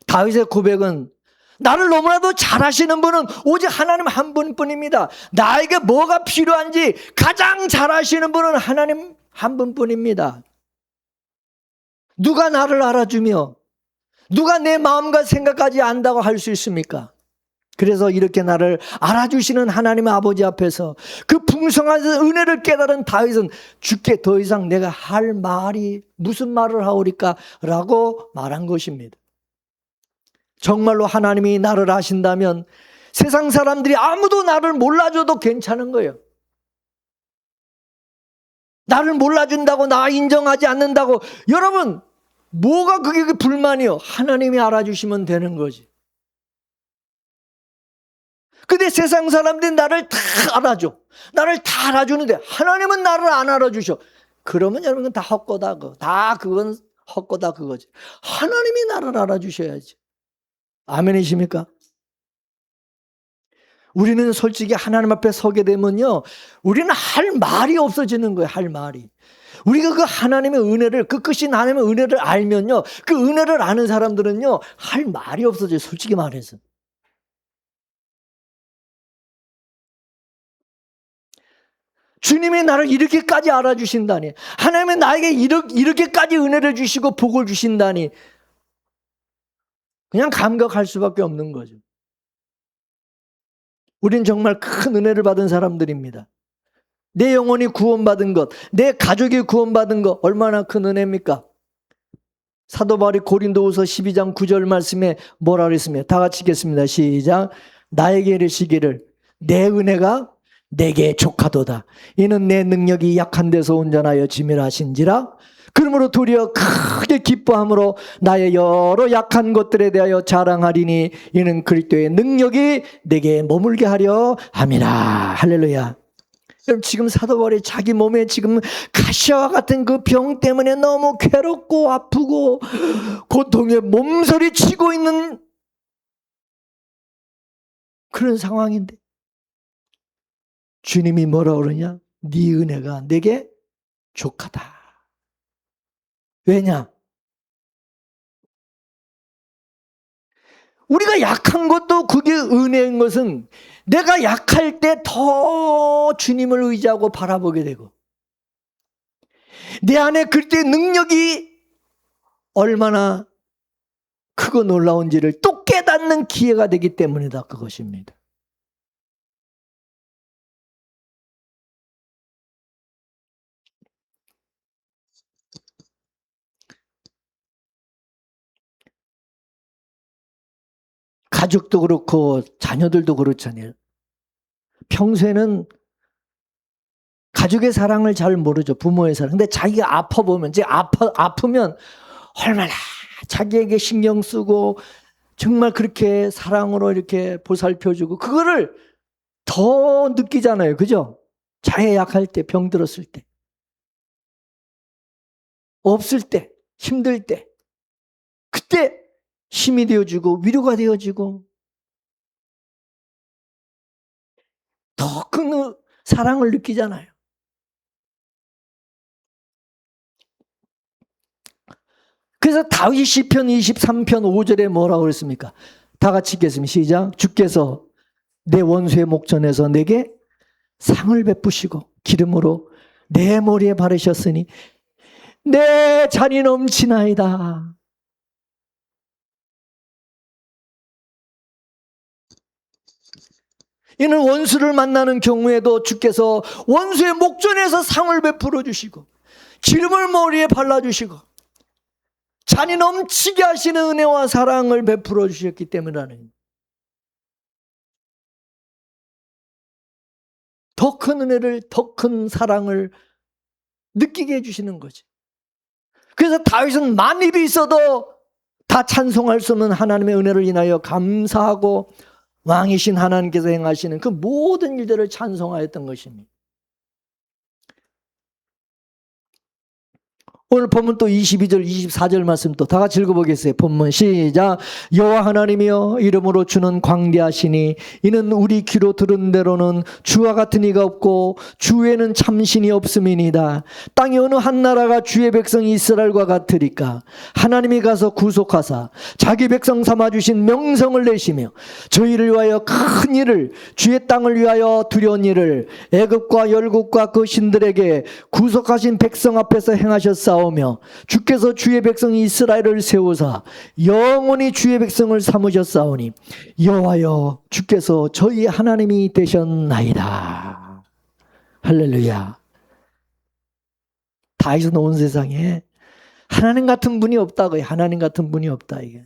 다윗의 고백은 나를 너무나도 잘 아시는 분은 오직 하나님 한 분뿐입니다. 나에게 뭐가 필요한지 가장 잘 아시는 분은 하나님 한 분뿐입니다. 누가 나를 알아주며 누가 내 마음과 생각까지 안다고 할 수 있습니까? 그래서 이렇게 나를 알아주시는 하나님의 아버지 앞에서 그 풍성한 은혜를 깨달은 다윗은 주께 더 이상 내가 할 말이 무슨 말을 하오리까? 라고 말한 것입니다. 정말로 하나님이 나를 아신다면 세상 사람들이 아무도 나를 몰라줘도 괜찮은 거예요. 나를 몰라준다고, 나 인정하지 않는다고, 여러분 뭐가 그게 불만이요? 하나님이 알아주시면 되는 거지. 근데 세상 사람들이 나를 다 알아줘. 나를 다 알아주는데 하나님은 나를 안 알아주셔. 그러면 여러분 다 헛거다. 그건 헛거다 그거지. 하나님이 나를 알아주셔야지. 아멘이십니까? 우리는 솔직히 하나님 앞에 서게 되면요, 우리는 할 말이 없어지는 거예요. 할 말이. 우리가 그 하나님의 은혜를, 그 크신 하나님의 은혜를 알면요, 그 은혜를 아는 사람들은요, 할 말이 없어져요. 솔직히 말해서. 주님이 나를 이렇게까지 알아주신다니, 하나님이 나에게 이렇게까지 은혜를 주시고 복을 주신다니, 그냥 감격할 수밖에 없는 거죠. 우린 정말 큰 은혜를 받은 사람들입니다. 내 영혼이 구원받은 것, 내 가족이 구원받은 것, 얼마나 큰 은혜입니까? 사도 바울이 고린도후서 12장 9절 말씀에 뭐라 그랬습니까? 다 같이 읽겠습니다. 시작. 나에게 이르시기를 내 은혜가 내게 족하도다. 이는 내 능력이 약한 데서 온전하여 지밀하신지라. 그러므로 도리어 크게 기뻐함으로 나의 여러 약한 것들에 대하여 자랑하리니 이는 그리스도의 능력이 내게 머물게 하려 함이라. 할렐루야. 지금 사도 바울이 자기 몸에 지금 가시와 같은 그 병 때문에 너무 괴롭고 아프고 고통에 몸서리치고 있는 그런 상황인데 주님이 뭐라 그러냐? 네 은혜가 내게 족하다. 왜냐? 우리가 약한 것도 그게 은혜인 것은 내가 약할 때 더 주님을 의지하고 바라보게 되고 내 안에 그때 능력이 얼마나 크고 놀라운지를 또 깨닫는 기회가 되기 때문이다. 그것입니다. 가족도 그렇고 자녀들도 그렇잖아요. 평소에는 가족의 사랑을 잘 모르죠. 부모의 사랑. 근데 자기가 아파보면, 이제 아프면 얼마나 자기에게 신경 쓰고 정말 그렇게 사랑으로 이렇게 보살펴주고 그거를 더 느끼잖아요. 그죠? 자해 약할 때, 병 들었을 때, 없을 때, 힘들 때, 그때 힘이 되어주고 위로가 되어주고 더 큰 사랑을 느끼잖아요. 그래서 다윗이 시편 23편 5절에 뭐라고 그랬습니까? 다 같이 읽겠습니다. 시작. 주께서 내 원수의 목전에서 내게 상을 베푸시고 기름으로 내 머리에 바르셨으니 내 잔이 넘치나이다. 이는 원수를 만나는 경우에도 주께서 원수의 목전에서 상을 베풀어 주시고 기름을 머리에 발라주시고 잔이 넘치게 하시는 은혜와 사랑을 베풀어 주셨기 때문이라는 더 큰 은혜를 더 큰 사랑을 느끼게 해주시는 거지. 그래서 다윗은 만입이 있어도 다 찬송할 수 없는 하나님의 은혜를 인하여 감사하고 왕이신 하나님께서 행하시는 그 모든 일들을 찬송하였던 것입니다. 오늘 본문 또 22절 24절 말씀 또 다 같이 읽어보겠어요. 본문 시작. 여호와 하나님이여 이름으로 주는 광대하시니 이는 우리 귀로 들은 대로는 주와 같은 이가 없고 주에는 참신이 없음이니이다. 땅에 어느 한 나라가 주의 백성 이스라엘과 같으리까. 하나님이 가서 구속하사 자기 백성 삼아주신 명성을 내시며 저희를 위하여 큰 일을 주의 땅을 위하여 두려운 일을 애굽과 열국과 그 신들에게 구속하신 백성 앞에서 행하셨사오며 주께서 주의 백성 이스라엘을 세우사 영원히 주의 백성을 삼으셨사오니 여호와여 주께서 저희 하나님이 되셨나이다. 할렐루야. 다윗은 온 세상에 하나님 같은 분이 없다고요. 하나님 같은 분이 없다 이게.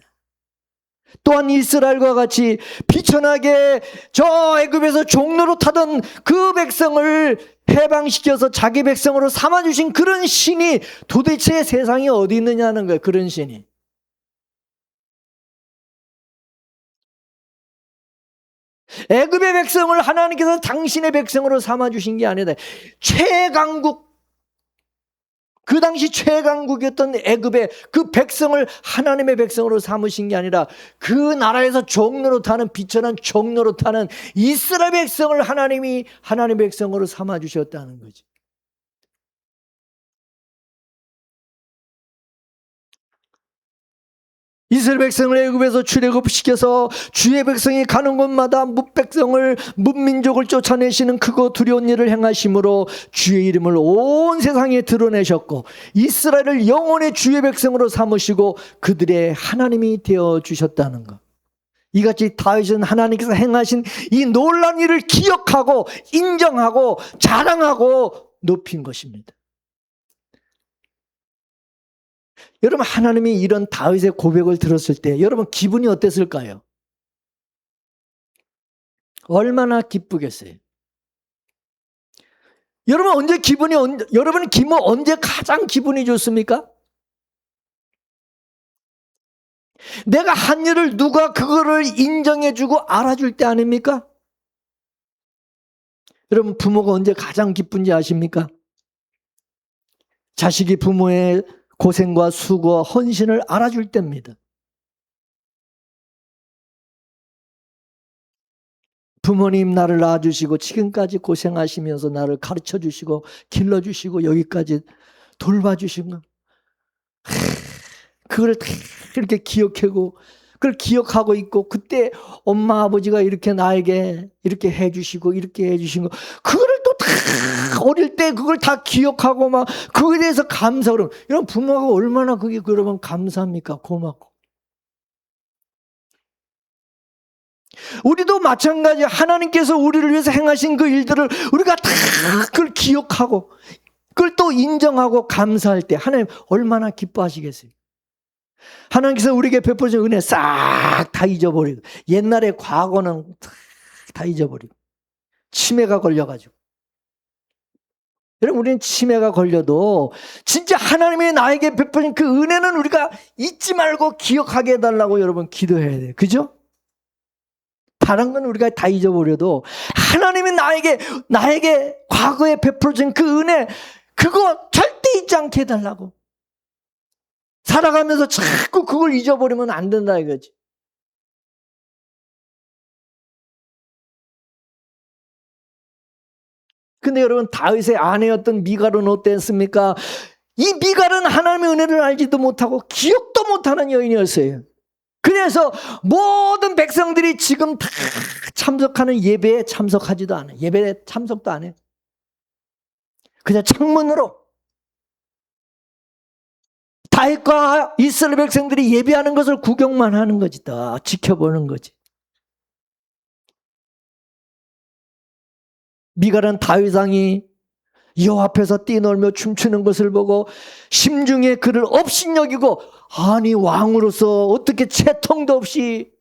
또한 이스라엘과 같이 비천하게 저 애굽에서 종로로 타던 그 백성을 해방시켜서 자기 백성으로 삼아주신 그런 신이 도대체 세상에 어디 있느냐는 거예요. 그런 신이. 애굽의 백성을 하나님께서 당신의 백성으로 삼아주신 게 아니다. 최강국, 그 당시 최강국이었던 애굽의 그 백성을 하나님의 백성으로 삼으신 게 아니라 그 나라에서 종로로 타는 비천한 종로로 타는 이스라엘 백성을 하나님이 하나님의 백성으로 삼아주셨다는 거지. 이스라엘 백성을 애굽에서 출애굽시켜서 주의 백성이 가는 곳마다 뭇백성을 뭇민족을 쫓아내시는 크고 두려운 일을 행하심으로 주의 이름을 온 세상에 드러내셨고 이스라엘을 영원히 주의 백성으로 삼으시고 그들의 하나님이 되어주셨다는 것. 이같이 다윗은 하나님께서 행하신 이 놀라운 일을 기억하고 인정하고 자랑하고 높인 것입니다. 여러분 하나님이 이런 다윗의 고백을 들었을 때 여러분 기분이 어땠을까요? 얼마나 기쁘겠어요? 여러분 여러분 언제 가장 기분이 좋습니까? 내가 한 일을 누가 그거를 인정해주고 알아줄 때 아닙니까? 여러분, 부모가 언제 가장 기쁜지 아십니까? 자식이 부모의 고생과 수고와 헌신을 알아줄 때입니다. 부모님 나를 낳아주시고 지금까지 고생하시면서 나를 가르쳐주시고 길러주시고 여기까지 돌봐주신 거, 그걸 다 이렇게 기억하고 그걸 기억하고 있고, 그때 엄마 아버지가 이렇게 나에게 이렇게 해주시고 이렇게 해주신 거, 그거를 또 다 어릴 때 그걸 다 기억하고 막 그거에 대해서 감사하고, 이런 부모가 얼마나 그게 그러면 감사합니까? 고맙고. 우리도 마찬가지. 하나님께서 우리를 위해서 행하신 그 일들을 우리가 다 그걸 기억하고 그걸 또 인정하고 감사할 때 하나님 얼마나 기뻐하시겠어요? 하나님께서 우리에게 베푸신 은혜 싹 다 잊어버리고, 옛날에 과거는 다 잊어버리고, 치매가 걸려가지고. 여러분, 우리는 치매가 걸려도 진짜 하나님이 나에게 베푸신 그 은혜는 우리가 잊지 말고 기억하게 해달라고 여러분 기도해야 돼요. 그죠? 다른 건 우리가 다 잊어버려도 하나님이 나에게 과거에 베풀어준 그 은혜, 그거 절대 잊지 않게 해달라고. 살아가면서 자꾸 그걸 잊어버리면 안 된다 이거지. 근데 여러분, 다윗의 아내였던 미갈은 어땠습니까? 이 미갈은 하나님의 은혜를 알지도 못하고 기억도 못하는 여인이었어요. 그래서 모든 백성들이 지금 다 참석하는 예배에 참석하지도 않아요. 예배에 참석도 안 해요. 그냥 창문으로 다윗과 이스라엘 백성들이 예배하는 것을 구경만 하는 거지, 다 지켜보는 거지. 미갈은 다윗 왕이 여호와 앞에서 뛰놀며 춤추는 것을 보고 심중에 그를 업신여기고, 아니 왕으로서 어떻게 채통도 없이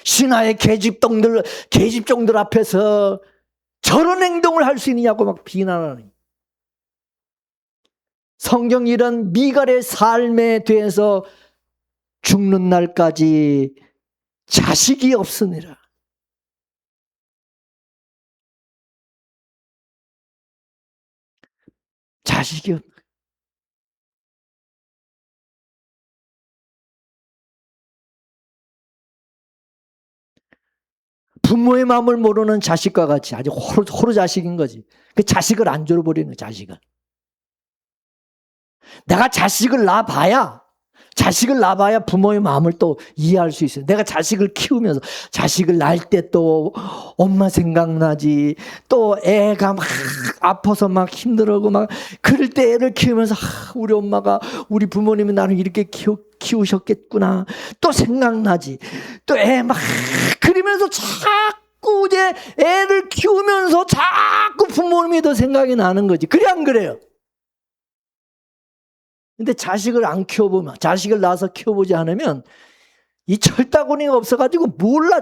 신하의 계집종들 앞에서 저런 행동을 할 수 있느냐고 막 비난하는. 성경이 이런 미갈의 삶에 대해서 죽는 날까지 자식이 없으니라. 자식이 없. 부모의 마음을 모르는 자식과 같이 아주 호로 자식인 거지. 그 자식을 안 줘버리는 거야, 자식을. 내가 자식을 낳아봐야 부모의 마음을 또 이해할 수 있어요. 내가 자식을 키우면서, 자식을 낳을 때 또 엄마 생각나지, 또 애가 막 아파서 막 힘들어하고 막 그럴 때 애를 키우면서 우리 엄마가, 우리 부모님이 나를 이렇게 키우셨겠구나 또 생각나지. 또 애 막 그러면서 자꾸 이제 애를 키우면서 자꾸 부모님이 더 생각이 나는 거지. 그래 안 그래요? 근데 자식을 안 키워보면, 자식을 낳아서 키워보지 않으면 이 철다구니가 없어가지고 몰라.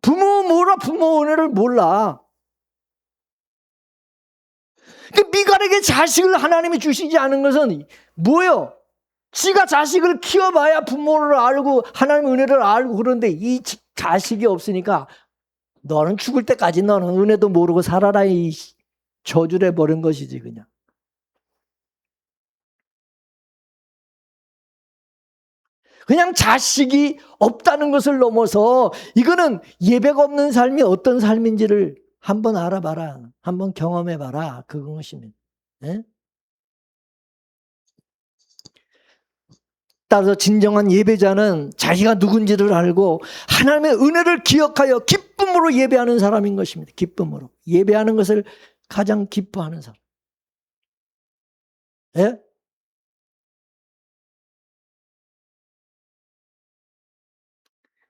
부모 은혜를 몰라. 미갈에게 자식을 하나님이 주시지 않은 것은 뭐예요? 지가 자식을 키워봐야 부모를 알고 하나님의 은혜를 알고, 그런데 이 자식이 없으니까 너는 죽을 때까지 너는 은혜도 모르고 살아라, 이 저주를 해버린 것이지 그냥. 그냥 자식이 없다는 것을 넘어서 이거는 예배가 없는 삶이 어떤 삶인지를 한번 알아봐라. 한번 경험해봐라. 그것입니다. 네? 따라서 진정한 예배자는 자기가 누군지를 알고 하나님의 은혜를 기억하여 기쁨으로 예배하는 사람인 것입니다. 기쁨으로. 예배하는 것을 가장 기뻐하는 사람. 네?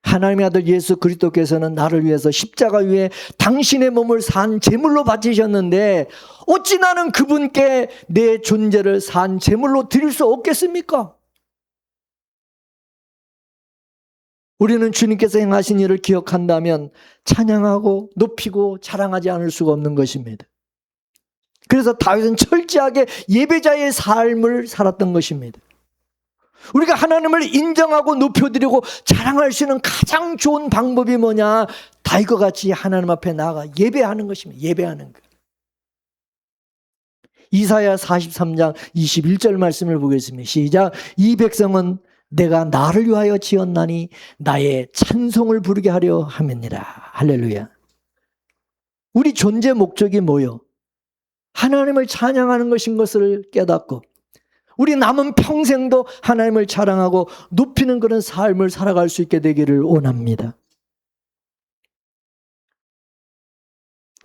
하나님의 아들 예수 그리스도께서는 나를 위해서 십자가 위에 당신의 몸을 산 제물로 바치셨는데 어찌 나는 그분께 내 존재를 산 제물로 드릴 수 없겠습니까? 우리는 주님께서 행하신 일을 기억한다면 찬양하고 높이고 자랑하지 않을 수가 없는 것입니다. 그래서 다윗은 철저하게 예배자의 삶을 살았던 것입니다. 우리가 하나님을 인정하고 높여드리고 자랑할 수 있는 가장 좋은 방법이 뭐냐? 다윗과 같이 하나님 앞에 나아가 예배하는 것입니다. 예배하는 것. 이사야 43장 21절 말씀을 보겠습니다. 시작. 이 백성은 내가 나를 위하여 지었나니 나의 찬송을 부르게 하려 함이니라. 할렐루야. 우리 존재 목적이 뭐요? 하나님을 찬양하는 것인 것을 깨닫고 우리 남은 평생도 하나님을 자랑하고 높이는 그런 삶을 살아갈 수 있게 되기를 원합니다.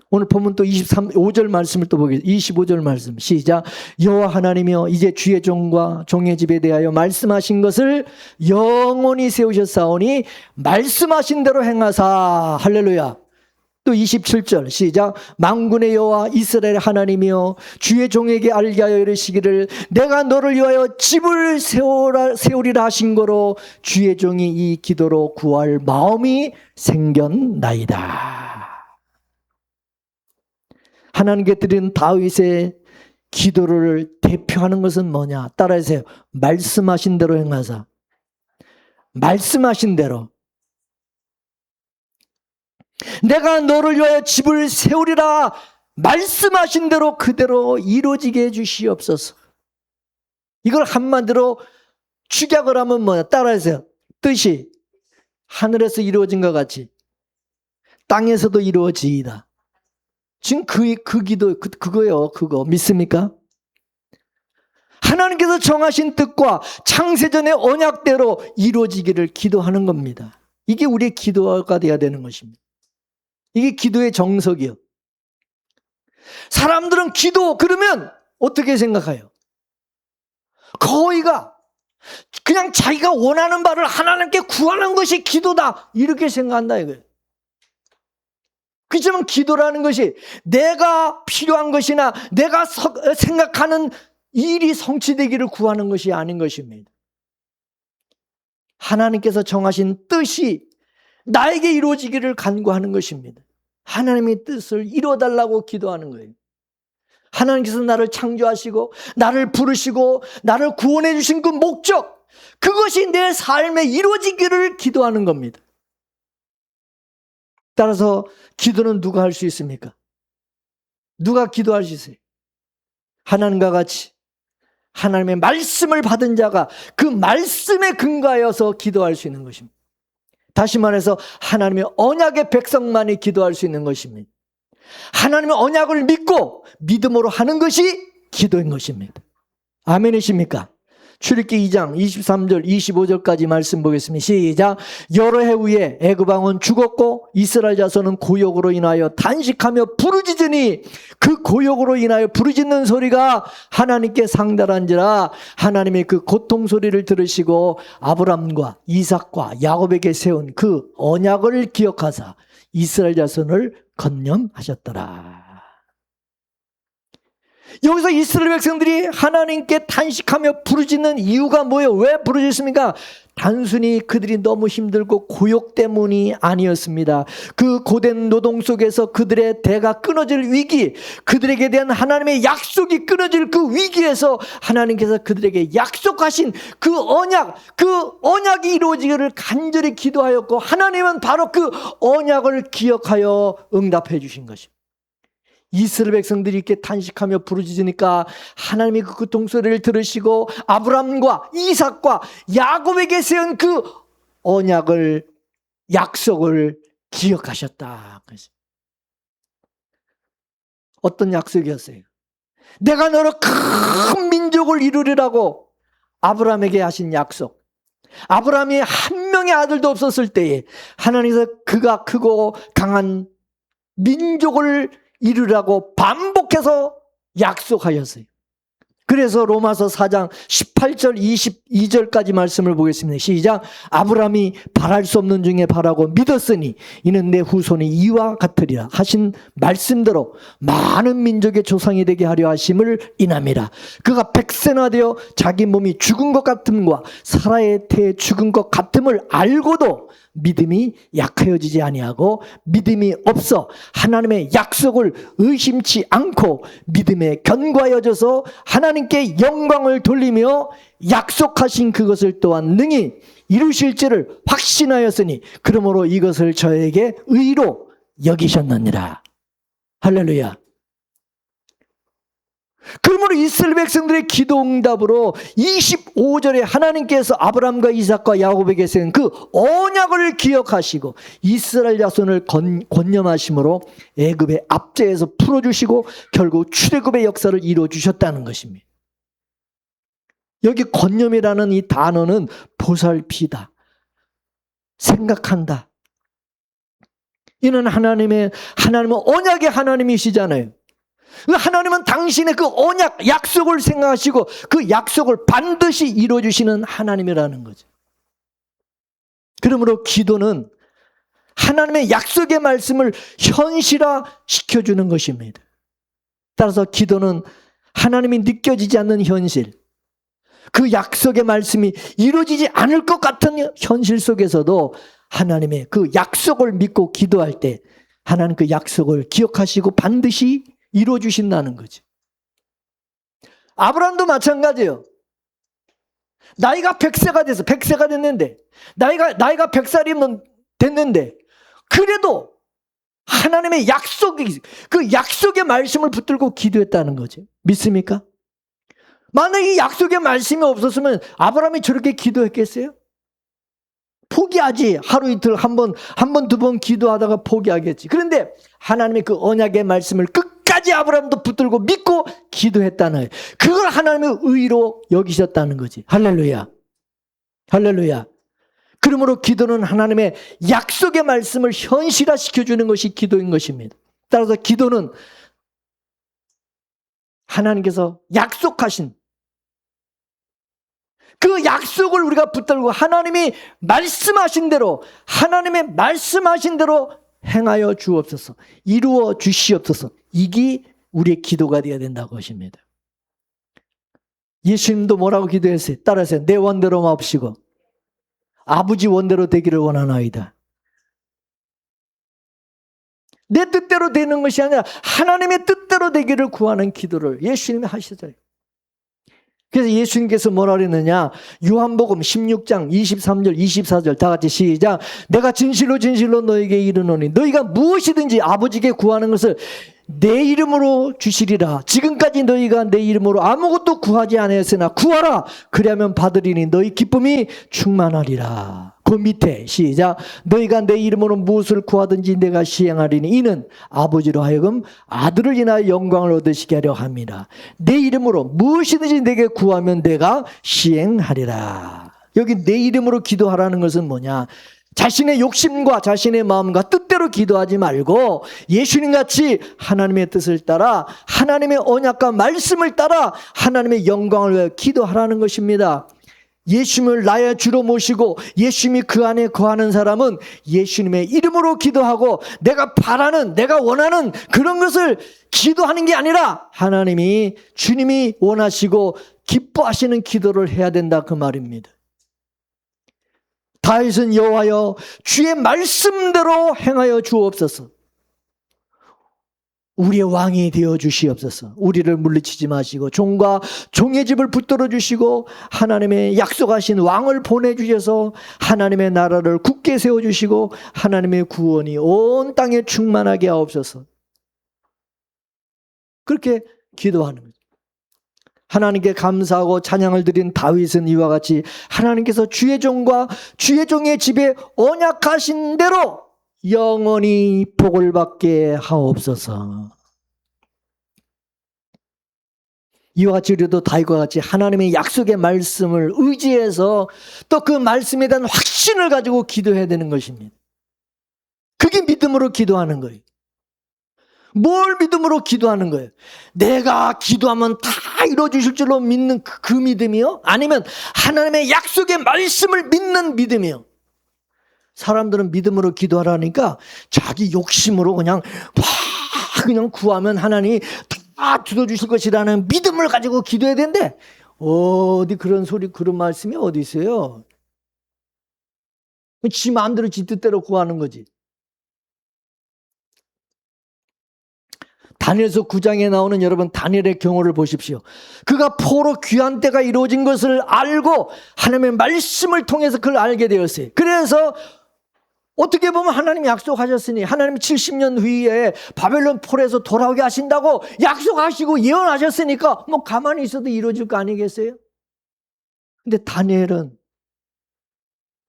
오늘 보면 또 5절 말씀을 또 보겠습니다. 25절 말씀 시작. 여호와 하나님이여 이제 주의 종과 종의 집에 대하여 말씀하신 것을 영원히 세우셨사오니 말씀하신 대로 행하사. 할렐루야. 또 27절 시작. 만군의 여호와 이스라엘 하나님이여 주의 종에게 알게 하여 이르시기를 내가 너를 위하여 집을 세우리라 하신 거로 주의 종이 이 기도로 구할 마음이 생겼나이다. 하나님께 드린 다윗의 기도를 대표하는 것은 뭐냐? 따라하세요. 말씀하신 대로 행하사. 말씀하신 대로. 내가 너를 위하여 집을 세우리라 말씀하신 대로 그대로 이루어지게 해주시옵소서. 이걸 한마디로 축약을 하면 뭐냐? 따라하세요. 뜻이 하늘에서 이루어진 것 같이 땅에서도 이루어지이다. 지금 그 기도 그거예요. 그거 믿습니까? 하나님께서 정하신 뜻과 창세전의 언약대로 이루어지기를 기도하는 겁니다. 이게 우리의 기도가 되어야 되는 것입니다. 이게 기도의 정석이요. 사람들은 기도 그러면 어떻게 생각해요? 거의가 그냥 자기가 원하는 바를 하나님께 구하는 것이 기도다 이렇게 생각한다 이거예요. 그렇지만 기도라는 것이 내가 필요한 것이나 내가 생각하는 일이 성취되기를 구하는 것이 아닌 것입니다. 하나님께서 정하신 뜻이 나에게 이루어지기를 간구하는 것입니다. 하나님의 뜻을 이루어달라고 기도하는 거예요. 하나님께서 나를 창조하시고 나를 부르시고 나를 구원해 주신 그 목적, 그것이 내 삶에 이루어지기를 기도하는 겁니다. 따라서 기도는 누가 할 수 있습니까? 누가 기도할 수 있어요? 하나님과 같이 하나님의 말씀을 받은 자가 그 말씀에 근거하여서 기도할 수 있는 것입니다. 다시 말해서 하나님의 언약의 백성만이 기도할 수 있는 것입니다. 하나님의 언약을 믿고 믿음으로 하는 것이 기도인 것입니다. 아멘이십니까? 출애굽기 2장 23절 25절까지 말씀 보겠습니다. 시작. 여러 해 후에 애굽 왕은 죽었고 이스라엘 자손은 고욕으로 인하여 단식하며 부르짖으니 그 고욕으로 인하여 부르짖는 소리가 하나님께 상달한지라 하나님의 그 고통 소리를 들으시고 아브람과 이삭과 야곱에게 세운 그 언약을 기억하사 이스라엘 자손을 건념하셨더라. 여기서 이스라엘 백성들이 하나님께 탄식하며 부르짖는 이유가 뭐예요? 왜 부르짖습니까? 단순히 그들이 너무 힘들고 고욕 때문이 아니었습니다. 그 고된 노동 속에서 그들의 대가 끊어질 위기, 그들에게 대한 하나님의 약속이 끊어질 그 위기에서 하나님께서 그들에게 약속하신 그 언약이 이루어지기를 간절히 기도하였고 하나님은 바로 그 언약을 기억하여 응답해 주신 것입니다. 이스라엘 백성들이 이렇게 탄식하며 부르짖으니까 하나님이 그 고통소리를 들으시고 아브람과 이삭과 야곱에게 세운 그 언약을, 약속을 기억하셨다. 어떤 약속이었어요? 내가 너로 큰 민족을 이루리라고 아브람에게 하신 약속. 아브람이 한 명의 아들도 없었을 때에 하나님께서 그가 크고 강한 민족을 이루라고 반복해서 약속하셨어요. 그래서 로마서 4장 18절 22절까지 말씀을 보겠습니다. 시작. 아브라함이 바랄 수 없는 중에 바라고 믿었으니 이는 내 후손이 이와 같으리라 하신 말씀대로 많은 민족의 조상이 되게 하려 하심을 인함이라. 그가 백세나 되어 자기 몸이 죽은 것 같음과 사라의 태에 죽은 것 같음을 알고도 믿음이 약하여지지 아니하고 믿음이 없어 하나님의 약속을 의심치 않고 믿음에 견고하여져서 하나님 하나님께 영광을 돌리며 약속하신 그것을 또한 능히 이루실 줄을 확신하였으니 그러므로 이것을 저에게 의로 여기셨느니라. 할렐루야. 그러므로 이스라엘 백성들의 기도 응답으로 25절에 하나님께서 아브라함과 이삭과 야곱에게 세운 그 언약을 기억하시고 이스라엘 자손을 권념하심으로 애굽의 압제에서 풀어주시고 결국 출애굽의 역사를 이루어주셨다는 것입니다. 여기 권념이라는 이 단어는 보살피다, 생각한다. 이는 하나님은 언약의 하나님이시잖아요. 하나님은 당신의 그 언약, 약속을 생각하시고 그 약속을 반드시 이루어주시는 하나님이라는 거죠. 그러므로 기도는 하나님의 약속의 말씀을 현실화시켜주는 것입니다. 따라서 기도는 하나님이 느껴지지 않는 현실, 그 약속의 말씀이 이루어지지 않을 것 같은 현실 속에서도 하나님의 그 약속을 믿고 기도할 때 하나님 그 약속을 기억하시고 반드시 이루어주신다는 거죠. 아브라함도 마찬가지예요. 나이가 100세가 돼서 100세가 됐는데 나이가 100살이면 됐는데 그래도 하나님의 약속이 그 약속의 말씀을 붙들고 기도했다는 거죠. 믿습니까? 만약에 이 약속의 말씀이 없었으면 아브라함이 저렇게 기도했겠어요? 포기하지. 하루 이틀 한 번, 두 번 기도하다가 포기하겠지. 그런데 하나님의 그 언약의 말씀을 끝까지 아브라함도 붙들고 믿고 기도했다는 거예요. 그걸 하나님의 의로 여기셨다는 거지. 할렐루야. 할렐루야. 그러므로 기도는 하나님의 약속의 말씀을 현실화시켜주는 것이 기도인 것입니다. 따라서 기도는 하나님께서 약속하신 그 약속을 우리가 붙들고 하나님이 말씀하신 대로 하나님의 말씀하신 대로 행하여 주옵소서, 이루어 주시옵소서. 이게 우리의 기도가 되어야 된다고 하십니다. 예수님도 뭐라고 기도했어요? 따라하세요. 내 원대로 마옵시고 아버지 원대로 되기를 원하나이다. 내 뜻대로 되는 것이 아니라 하나님의 뜻대로 되기를 구하는 기도를 예수님이 하시잖아요. 그래서 예수님께서 뭐라 그랬느냐? 요한복음 16장 23절 24절 다 같이 시작. 내가 진실로 진실로 너에게 이르노니 너희가 무엇이든지 아버지께 구하는 것을 내 이름으로 주시리라. 지금까지 너희가 내 이름으로 아무것도 구하지 않았으나 구하라. 그리하면 받으리니 너희 기쁨이 충만하리라. 그 밑에 시작. 너희가 내 이름으로 무엇을 구하든지 내가 시행하리니 이는 아버지로 하여금 아들을 인하여 영광을 얻으시게 하려 함이라. 내 이름으로 무엇이든지 내게 구하면 내가 시행하리라. 여기 내 이름으로 기도하라는 것은 뭐냐? 자신의 욕심과 자신의 마음과 뜻대로 기도하지 말고 예수님같이 하나님의 뜻을 따라 하나님의 언약과 말씀을 따라 하나님의 영광을 위하여 기도하라는 것입니다. 예수님을 나의 주로 모시고 예수님이 그 안에 거하는 사람은 예수님의 이름으로 기도하고 내가 바라는, 내가 원하는 그런 것을 기도하는 게 아니라 하나님이, 주님이 원하시고 기뻐하시는 기도를 해야 된다 그 말입니다. 다윗은 여호와여 주의 말씀대로 행하여 주옵소서. 우리의 왕이 되어 주시옵소서. 우리를 물리치지 마시고 종과 종의 집을 붙들어 주시고 하나님의 약속하신 왕을 보내주셔서 하나님의 나라를 굳게 세워주시고 하나님의 구원이 온 땅에 충만하게 하옵소서. 그렇게 기도하는 거죠. 하나님께 감사하고 찬양을 드린 다윗은 이와 같이 하나님께서 주의 종과 주의 종의 집에 언약하신 대로 영원히 복을 받게 하옵소서. 이와 같이 우리도 다윗과 같이 하나님의 약속의 말씀을 의지해서 또 그 말씀에 대한 확신을 가지고 기도해야 되는 것입니다. 그게 믿음으로 기도하는 거예요. 뭘 믿음으로 기도하는 거예요? 내가 기도하면 다 이루어주실 줄로 믿는 그 믿음이요? 아니면 하나님의 약속의 말씀을 믿는 믿음이요? 사람들은 믿음으로 기도하라니까 자기 욕심으로 그냥 구하면 하나님이 다 들어주실 것이라는 믿음을 가지고 기도해야 되는데 어디 그런 소리 그런 말씀이 어디 있어요? 지 마음대로 지 뜻대로 구하는 거지. 다니엘서 9장에 나오는 여러분 다니엘의 경우를 보십시오. 그가 포로 귀한 때가 이루어진 것을 알고 하나님의 말씀을 통해서 그걸 알게 되었어요. 그래서 어떻게 보면 하나님이 약속하셨으니 하나님이 70년 후에 바벨론 포로에서 돌아오게 하신다고 약속하시고 예언하셨으니까 뭐 가만히 있어도 이루어질 거 아니겠어요? 근데 다니엘은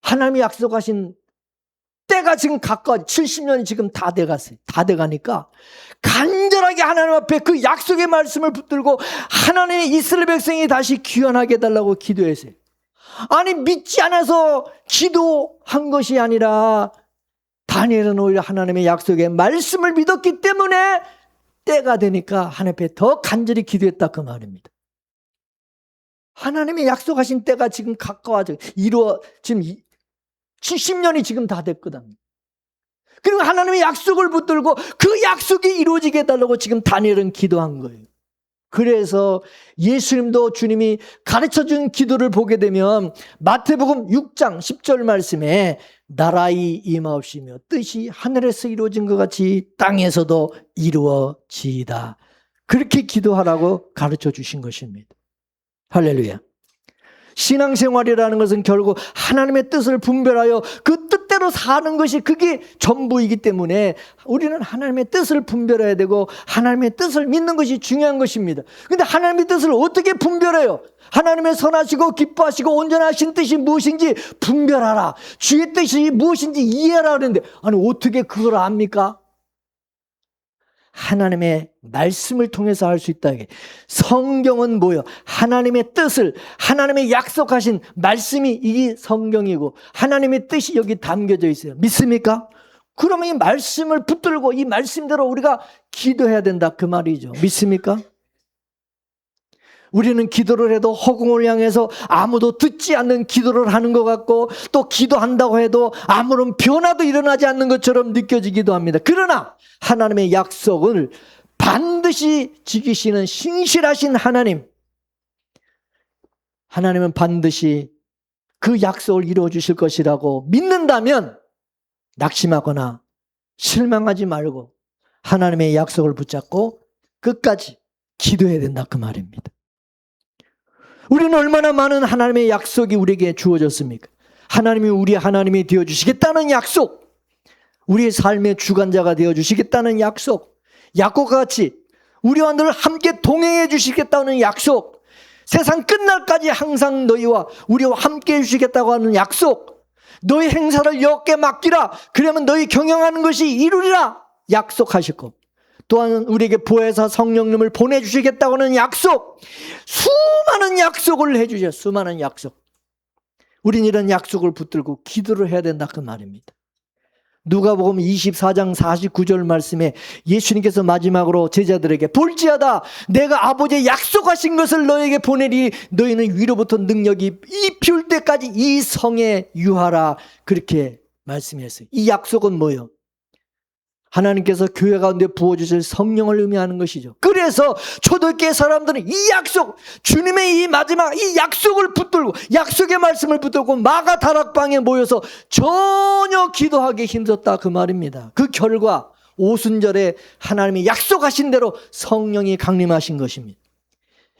하나님이 약속하신 때가 지금 가까워 70년이 지금 다 돼갔어요. 다 돼가니까 간절하게 하나님 앞에 그 약속의 말씀을 붙들고 하나님의 이스라엘 백성이 다시 귀환하게 해달라고 기도했어요. 아니 믿지 않아서 기도한 것이 아니라 다니엘은 오히려 하나님의 약속의 말씀을 믿었기 때문에 때가 되니까 하나님 앞에 더 간절히 기도했다 그 말입니다. 하나님의 약속하신 때가 지금 가까워져 지금 70년이 지금 다 됐거든. 그리고 하나님의 약속을 붙들고 그 약속이 이루어지게 해달라고 지금 다니엘은 기도한 거예요. 그래서 예수님도 주님이 가르쳐준 기도를 보게 되면 마태복음 6장 10절 말씀에 나라의 임하옵시며 뜻이 하늘에서 이루어진 것 같이 땅에서도 이루어지이다. 그렇게 기도하라고 가르쳐 주신 것입니다. 할렐루야. 신앙생활이라는 것은 결국 하나님의 뜻을 분별하여 그 뜻대로 사는 것이 그게 전부이기 때문에 우리는 하나님의 뜻을 분별해야 되고 하나님의 뜻을 믿는 것이 중요한 것입니다. 그런데 하나님의 뜻을 어떻게 분별해요? 하나님의 선하시고 기뻐하시고 온전하신 뜻이 무엇인지 분별하라. 주의 뜻이 무엇인지 이해하라 그러는데 아니 어떻게 그걸 압니까? 하나님의 말씀을 통해서 할 수 있다. 성경은 뭐예요? 하나님의 뜻을 하나님의 약속하신 말씀이 이 성경이고 하나님의 뜻이 여기 담겨져 있어요. 믿습니까? 그러면 이 말씀을 붙들고 이 말씀대로 우리가 기도해야 된다 그 말이죠. 믿습니까? 우리는 기도를 해도 허공을 향해서 아무도 듣지 않는 기도를 하는 것 같고 또 기도한다고 해도 아무런 변화도 일어나지 않는 것처럼 느껴지기도 합니다. 그러나 하나님의 약속을 반드시 지키시는 신실하신 하나님은 반드시 그 약속을 이루어 주실 것이라고 믿는다면 낙심하거나 실망하지 말고 하나님의 약속을 붙잡고 끝까지 기도해야 된다 그 말입니다. 우리는 얼마나 많은 하나님의 약속이 우리에게 주어졌습니까? 하나님이 우리 하나님이 되어주시겠다는 약속, 우리의 삶의 주관자가 되어주시겠다는 약속, 야곱과 같이 우리와 늘 함께 동행해 주시겠다는 약속, 세상 끝날까지 항상 너희와 우리와 함께 해주시겠다고 하는 약속, 너희 행사를 여호와께 맡기라 그러면 너희 경영하는 것이 이루리라 약속하셨고 또한 우리에게 보혜사 성령님을 보내주시겠다고 하는 약속, 수많은 약속을 해주셔. 수많은 약속. 우린 이런 약속을 붙들고 기도를 해야 된다 그 말입니다. 누가복음 24장 49절 말씀에 예수님께서 마지막으로 제자들에게 볼지어다 내가 아버지의 약속하신 것을 너에게 보내리 너희는 위로부터 능력이 입힐 때까지 이 성에 유하라 그렇게 말씀했어요. 이 약속은 뭐예요? 하나님께서 교회 가운데 부어주실 성령을 의미하는 것이죠. 그래서 초대교회 사람들은 이 약속, 주님의 이 마지막 이 약속을 붙들고 약속의 말씀을 붙들고 마가 다락방에 모여서 전혀 기도하기 힘들었다 그 말입니다. 그 결과 오순절에 하나님이 약속하신 대로 성령이 강림하신 것입니다.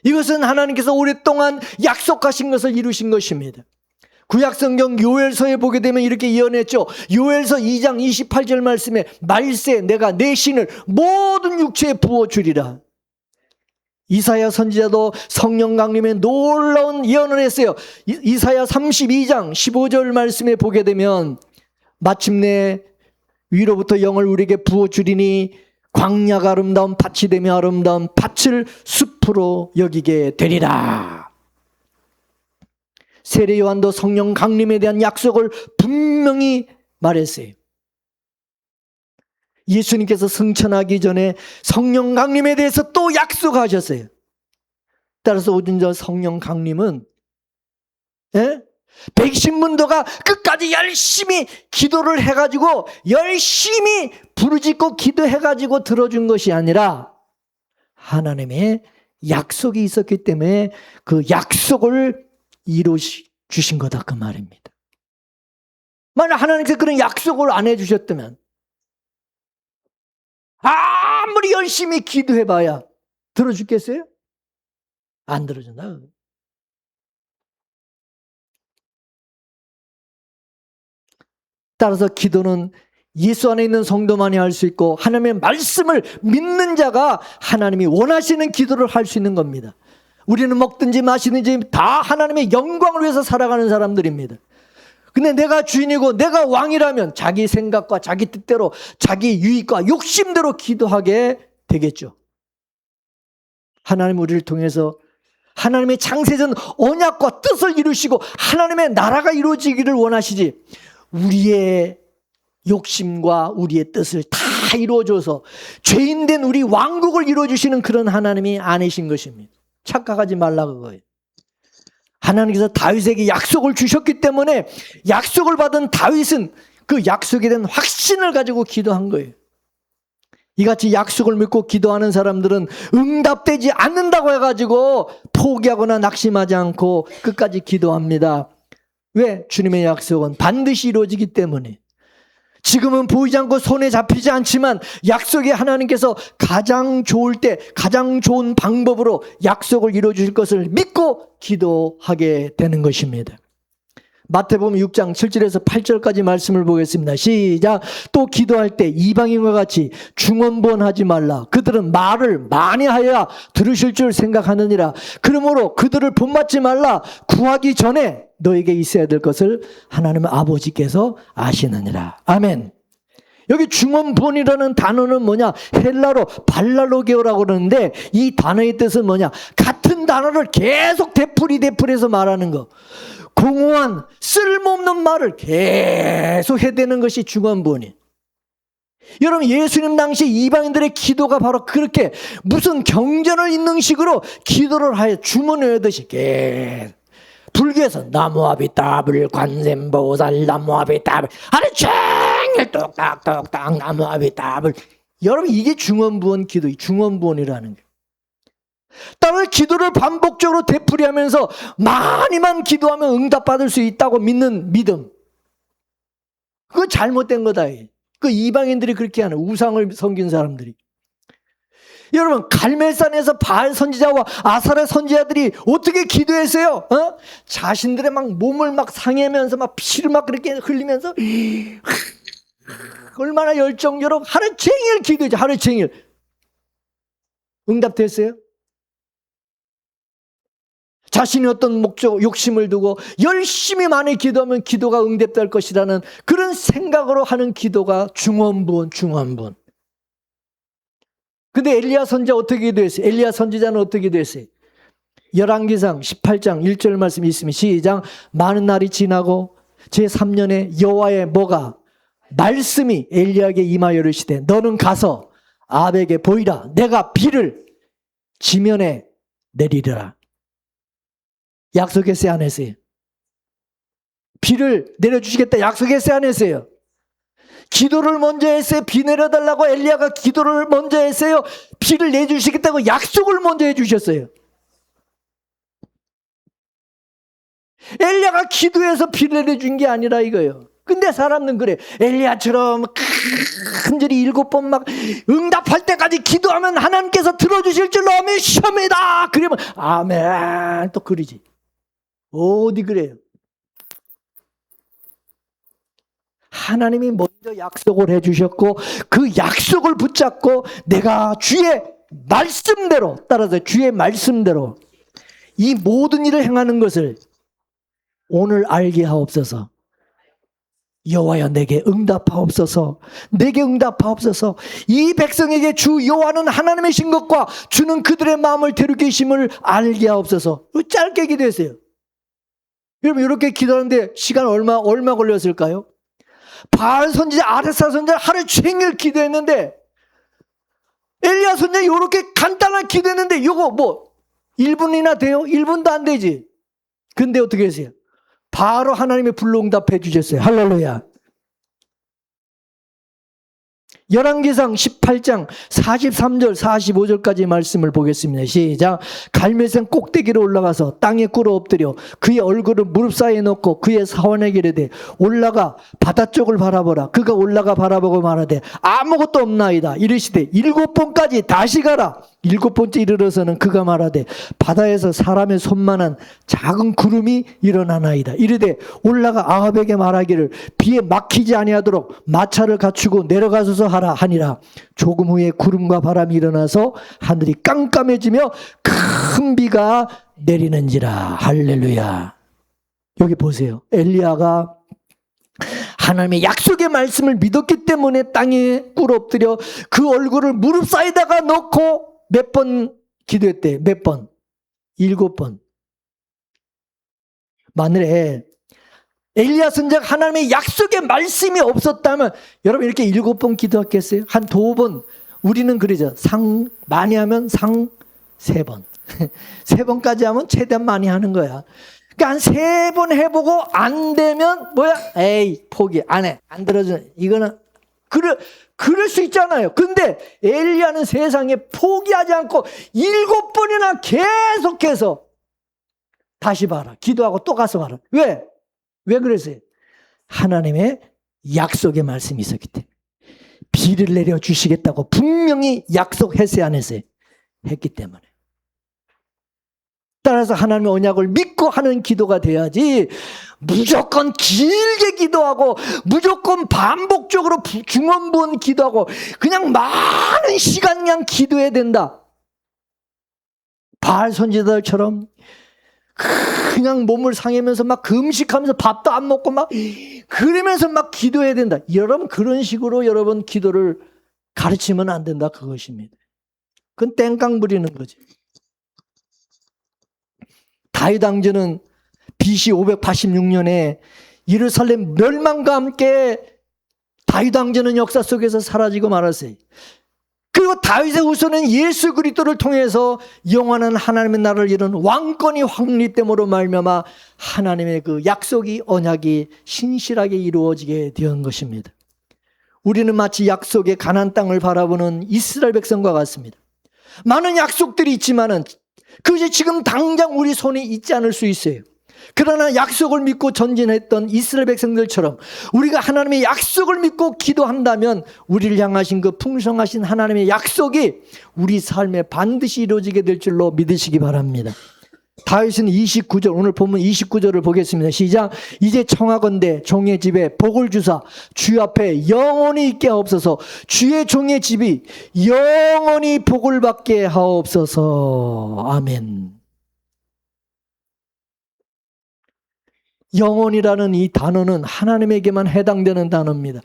이것은 하나님께서 오랫동안 약속하신 것을 이루신 것입니다. 구약성경 요엘서에 보게 되면 이렇게 예언했죠. 요엘서 2장 28절 말씀에 말세 내가 내 신을 모든 육체에 부어주리라. 이사야 선지자도 성령 강림에 놀라운 예언을 했어요. 이사야 32장 15절 말씀에 보게 되면 마침내 위로부터 영을 우리에게 부어주리니 광야가 아름다운 밭이 되며 아름다운 밭을 숲으로 여기게 되리라. 세례 요한도 성령 강림에 대한 약속을 분명히 말했어요. 예수님께서 승천하기 전에 성령 강림에 대해서 또 약속하셨어요. 따라서 오순절 성령 강림은 백신문도가 끝까지 열심히 기도를 해가지고 열심히 부르짖고 기도해가지고 들어준 것이 아니라 하나님의 약속이 있었기 때문에 그 약속을 이루어 주신 거다 그 말입니다. 만약 하나님께서 그런 약속을 안 해주셨다면 아무리 열심히 기도해봐야 들어주겠어요? 안 들어준다. 따라서 기도는 예수 안에 있는 성도만이 할 수 있고 하나님의 말씀을 믿는 자가 하나님이 원하시는 기도를 할 수 있는 겁니다. 우리는 먹든지 마시든지 다 하나님의 영광을 위해서 살아가는 사람들입니다. 근데 내가 주인이고 내가 왕이라면 자기 생각과 자기 뜻대로 자기 유익과 욕심대로 기도하게 되겠죠. 하나님 우리를 통해서 하나님의 창세전 언약과 뜻을 이루시고 하나님의 나라가 이루어지기를 원하시지, 우리의 욕심과 우리의 뜻을 다 이루어줘서 죄인된 우리 왕국을 이루어주시는 그런 하나님이 아니신 것입니다. 착각하지 말라 그거예요. 하나님께서 다윗에게 약속을 주셨기 때문에 약속을 받은 다윗은 그 약속에 대한 확신을 가지고 기도한 거예요. 이같이 약속을 믿고 기도하는 사람들은 응답되지 않는다고 해가지고 포기하거나 낙심하지 않고 끝까지 기도합니다. 왜? 주님의 약속은 반드시 이루어지기 때문에. 지금은 보이지 않고 손에 잡히지 않지만 약속이 하나님께서 가장 좋을 때 가장 좋은 방법으로 약속을 이루어 주실 것을 믿고 기도하게 되는 것입니다. 마태복음 6장 7절에서 8절까지 말씀을 보겠습니다. 시작. 또 기도할 때 이방인과 같이 중언부언하지 말라. 그들은 말을 많이 하여야 들으실 줄 생각하느니라. 그러므로 그들을 본받지 말라. 구하기 전에 너에게 있어야 될 것을 하나님 아버지께서 아시느니라. 아멘. 여기 중언부언이라는 단어는 뭐냐? 헬라로 발랄로게오라고 그러는데 이 단어의 뜻은 뭐냐? 같은 단어를 계속 되풀이해서 말하는 거. 공허한 쓸모없는 말을 계속 해대는 것이 중언부언이에요. 여러분, 예수님 당시 이방인들의 기도가 바로 그렇게 무슨 경전을 읽는 식으로 기도를 하여 주문을 하듯이 계속. 불교에서 나무아비 따블 관세음보살 나무아비 따블 하루 종일 똑딱똑딱 나무아비 따블. 여러분, 이게 중언부언 기도, 중언부언이라는 거예요. 따로 기도를 반복적으로 되풀이하면서 많이만 기도하면 응답받을 수 있다고 믿는 믿음, 그거 잘못된 거다. 그 이방인들이 그렇게 하는, 우상을 섬긴 사람들이. 여러분, 갈멜산에서 바알 선지자와 아사랴 선지자들이 어떻게 기도했어요? 자신들의 막 몸을 막 상해면서 막 피를 막 그렇게 흘리면서 얼마나 열정적으로 하루 종일 기도했죠. 하루 종일. 응답됐어요? 자신이 어떤 목적, 욕심을 두고 열심히 많이 기도하면 기도가 응답될 것이라는 그런 생각으로 하는 기도가 중언부언. 근데 엘리야 선지자 어떻게 기도했어요? 엘리야 선지자는 어떻게 기도했어요? 열왕기상 18장 1절 말씀이 있으면 시작. 많은 날이 지나고 제3년에 여호와의 뭐가? 말씀이 엘리야에게 임하여 이르시되 너는 가서 아합에게 보이라. 내가 비를 지면에 내리리라. 약속했어요, 안 했어요? 비를 내려주시겠다 약속했어요, 안 했어요? 기도를 먼저 했어요? 비 내려달라고 엘리야가 기도를 먼저 했어요? 비를 내주시겠다고 약속을 먼저 해주셨어요? 엘리야가 기도해서 비를 내려준 게 아니라 이거예요. 근데 사람은 그래. 엘리야처럼 간절히 7번 막 응답할 때까지 기도하면 하나님께서 들어주실 줄로 믿습니다. 그러면 아멘 또 그러지. 어디 그래요? 하나님이 먼저 약속을 해주셨고 그 약속을 붙잡고 내가 주의 말씀대로, 따라서 주의 말씀대로 이 모든 일을 행하는 것을 오늘 알게 하옵소서. 여호와여 내게 응답하옵소서. 내게 응답하옵소서. 이 백성에게 주 여호와는 하나님이신 것과 주는 그들의 마음을 대륙계심을 알게 하옵소서. 짧게 기도했어요. 여러분, 이렇게 기도하는데 시간 얼마 걸렸을까요? 바알 선지자, 아사랴 선지자 하루 종일 기도했는데, 엘리야 선지자 이렇게 간단한 기도했는데 이거 뭐 1분이나 돼요? 1분도 안 되지. 근데 어떻게 했어요? 바로 하나님의 불로 응답해 주셨어요. 할렐루야. 열왕기상 18장 43절 45절까지 말씀을 보겠습니다. 시작. 갈멜산 꼭대기로 올라가서 땅에 꿇어 엎드려 그의 얼굴을 무릎 사이에 놓고 그의 사원에게 이르되 올라가 바다 쪽을 바라보라. 그가 올라가 바라보고 말하되 아무것도 없나이다. 이르시되 7번까지 다시 가라. 7번째 이르러서는 그가 말하되 바다에서 사람의 손만한 작은 구름이 일어나나이다. 이르되 올라가 아합에게 말하기를 비에 막히지 아니하도록 마차를 갖추고 내려가소서 하라 하니라. 조금 후에 구름과 바람이 일어나서 하늘이 깜깜해지며 큰 비가 내리는지라. 할렐루야. 여기 보세요. 엘리야가 하나님의 약속의 말씀을 믿었기 때문에 땅에 꿇어 엎드려 그 얼굴을 무릎 사이다가 놓고 몇 번 기도했대? 몇 번? 7번. 만일에 엘리야 선지자가 하나님의 약속의 말씀이 없었다면 여러분 이렇게 7번 기도했겠어요? 한 2번. 우리는 그러죠. 상 많이 하면 상 3번. 3번까지 하면 최대한 많이 하는 거야. 그러니까 한 3번 해보고 안 되면 뭐야? 에이 포기 안 해. 안 들어줘. 이거는 그럴 수 있잖아요. 근데 엘리야는 세상에 포기하지 않고 7번이나 계속해서 다시 봐라. 기도하고 또 가서 봐라. 왜? 왜 그랬어요? 하나님의 약속의 말씀이 있었기 때문에. 비를 내려주시겠다고 분명히 약속했어야 안 했어요? 했기 때문에. 따라서 하나님의 언약을 믿고 하는 기도가 돼야지 무조건 길게 기도하고 무조건 반복적으로 중원부원 기도하고 그냥 많은 시간 그냥 기도해야 된다. 바알 선지자들처럼 그냥 몸을 상하면서 막 금식하면서 밥도 안 먹고 막 그러면서 막 기도해야 된다. 여러분 그런 식으로 여러분 기도를 가르치면 안 된다 그것입니다. 그건 땡깡 부리는 거지. 다윗 왕조는 BC 586년에 예루살렘 멸망과 함께 다윗 왕조는 역사 속에서 사라지고 말았어요. 그리고 다윗의 후손은 예수 그리스도를 통해서 영원한 하나님의 나라를 이룬 왕권이 확립됨으로 말미암아 하나님의 그 약속이 언약이 신실하게 이루어지게 된 것입니다. 우리는 마치 약속의 가나안 땅을 바라보는 이스라엘 백성과 같습니다. 많은 약속들이 있지만은 그것이 지금 당장 우리 손에 있지 않을 수 있어요. 그러나 약속을 믿고 전진했던 이스라엘 백성들처럼 우리가 하나님의 약속을 믿고 기도한다면 우리를 향하신 그 풍성하신 하나님의 약속이 우리 삶에 반드시 이루어지게 될 줄로 믿으시기 바랍니다. 다윗은 29절, 오늘 보면 29절을 보겠습니다. 시작. 이제 청하건대 종의 집에 복을 주사 주 앞에 영원히 있게 하옵소서. 주의 종의 집이 영원히 복을 받게 하옵소서. 아멘. 영원이라는 이 단어는 하나님에게만 해당되는 단어입니다.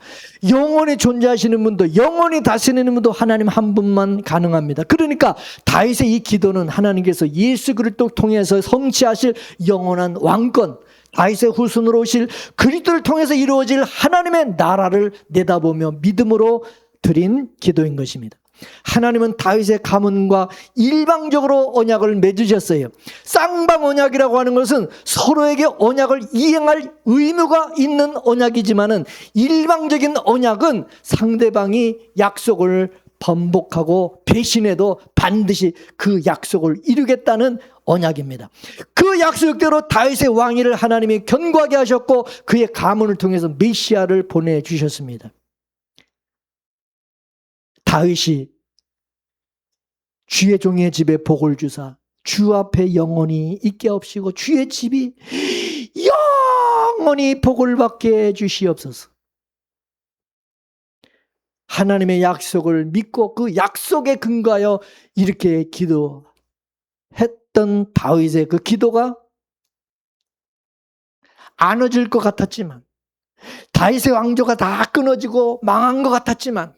영원히 존재하시는 분도 영원히 다스리는 분도 하나님 한 분만 가능합니다. 그러니까 다윗의 이 기도는 하나님께서 예수 그리스도를 통해서 성취하실 영원한 왕권, 다윗의 후손으로 오실 그리스도를 통해서 이루어질 하나님의 나라를 내다보며 믿음으로 드린 기도인 것입니다. 하나님은 다윗의 가문과 일방적으로 언약을 맺으셨어요. 쌍방 언약이라고 하는 것은 서로에게 언약을 이행할 의무가 있는 언약이지만은 일방적인 언약은 상대방이 약속을 번복하고 배신해도 반드시 그 약속을 이루겠다는 언약입니다. 그 약속대로 다윗의 왕위를 하나님이 견고하게 하셨고 그의 가문을 통해서 메시아를 보내주셨습니다. 다윗이 주의 종의 집에 복을 주사 주 앞에 영원히 있게 하옵시고 주의 집이 영원히 복을 받게 해주시옵소서. 하나님의 약속을 믿고 그 약속에 근거하여 이렇게 기도했던 다윗의 그 기도가 안 얻을 것 같았지만 다윗의 왕조가 다 끊어지고 망한 것 같았지만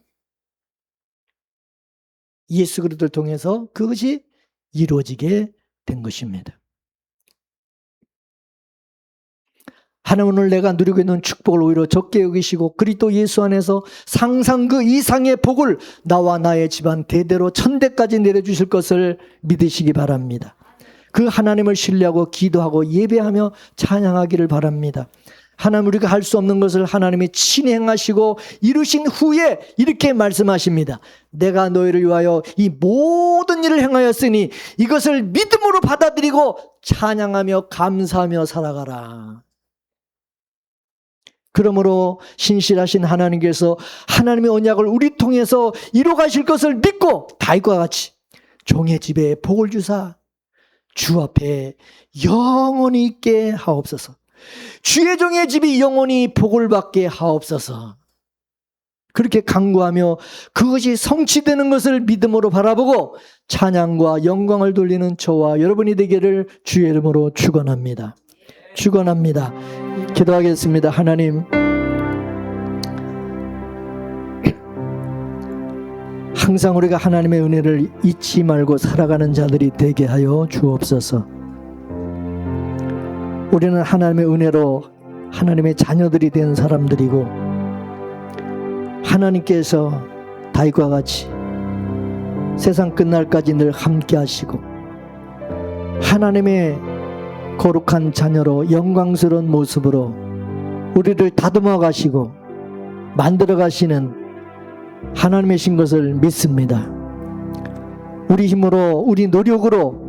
예수 그리스도를 통해서 그것이 이루어지게 된 것입니다. 하나님 오늘 내가 누리고 있는 축복을 오히려 적게 여기시고 그리스도 예수 안에서 상상 그 이상의 복을 나와 나의 집안 대대로 천대까지 내려주실 것을 믿으시기 바랍니다. 그 하나님을 신뢰하고 기도하고 예배하며 찬양하기를 바랍니다. 하나님 우리가 할 수 없는 것을 하나님이 친히 행하시고 이루신 후에 이렇게 말씀하십니다. 내가 너희를 위하여 이 모든 일을 행하였으니 이것을 믿음으로 받아들이고 찬양하며 감사하며 살아가라. 그러므로 신실하신 하나님께서 하나님의 언약을 우리 통해서 이루어 가실 것을 믿고 다윗과 같이 종의 집에 복을 주사 주 앞에 영원히 있게 하옵소서. 주의 종의 집이 영원히 복을 받게 하옵소서. 그렇게 간구하며 그것이 성취되는 것을 믿음으로 바라보고 찬양과 영광을 돌리는 저와 여러분이 되기를 주의 이름으로 축원합니다. 축원합니다. 기도하겠습니다. 하나님, 항상 우리가 하나님의 은혜를 잊지 말고 살아가는 자들이 되게 하여 주옵소서. 우리는 하나님의 은혜로 하나님의 자녀들이 된 사람들이고 하나님께서 다윗과 같이 세상 끝날까지 늘 함께 하시고 하나님의 거룩한 자녀로 영광스러운 모습으로 우리를 다듬어 가시고 만들어 가시는 하나님이신 것을 믿습니다. 우리 힘으로 우리 노력으로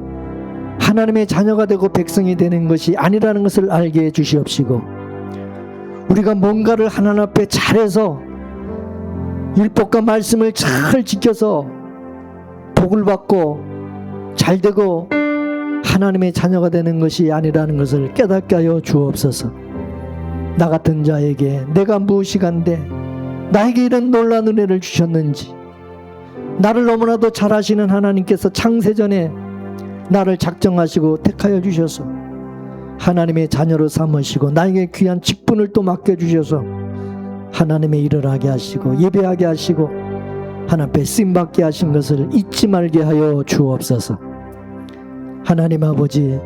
하나님의 자녀가 되고 백성이 되는 것이 아니라는 것을 알게 해 주시옵시고 우리가 뭔가를 하나님 앞에 잘해서 율법과 말씀을 잘 지켜서 복을 받고 잘되고 하나님의 자녀가 되는 것이 아니라는 것을 깨닫게 하여 주옵소서. 나 같은 자에게 내가 무엇이 간데 나에게 이런 놀라운 은혜를 주셨는지, 나를 너무나도 잘 아시는 하나님께서 창세전에 나를 작정하시고 택하여 주셔서 하나님의 자녀로 삼으시고 나에게 귀한 직분을 또 맡겨주셔서 하나님의 일을 하게 하시고 예배하게 하시고 하나님 앞에 쓰임받게 하신 것을 잊지 말게 하여 주옵소서. 하나님 아버지,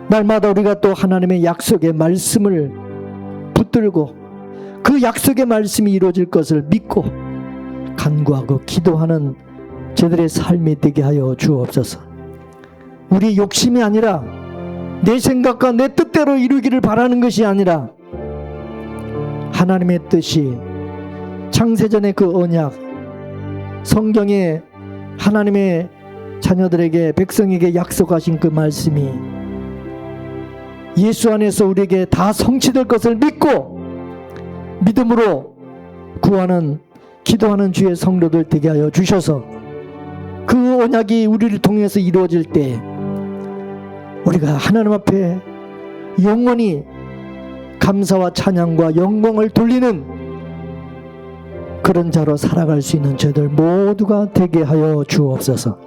날마다 우리가 또 하나님의 약속의 말씀을 붙들고 그 약속의 말씀이 이루어질 것을 믿고 간구하고 기도하는 저들의 삶이 되게 하여 주옵소서. 우리의 욕심이 아니라 내 생각과 내 뜻대로 이루기를 바라는 것이 아니라 하나님의 뜻이 창세전의 그 언약, 성경에 하나님의 자녀들에게 백성에게 약속하신 그 말씀이 예수 안에서 우리에게 다 성취될 것을 믿고 믿음으로 구하는 기도하는 주의 성도들 되게 하여 주셔서 그 언약이 우리를 통해서 이루어질 때 우리가 하나님 앞에 영원히 감사와 찬양과 영광을 돌리는 그런 자로 살아갈 수 있는 저희들 모두가 되게 하여 주옵소서.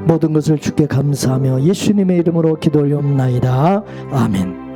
모든 것을 주께 감사하며 예수님의 이름으로 기도 올리옵나이다. 아멘.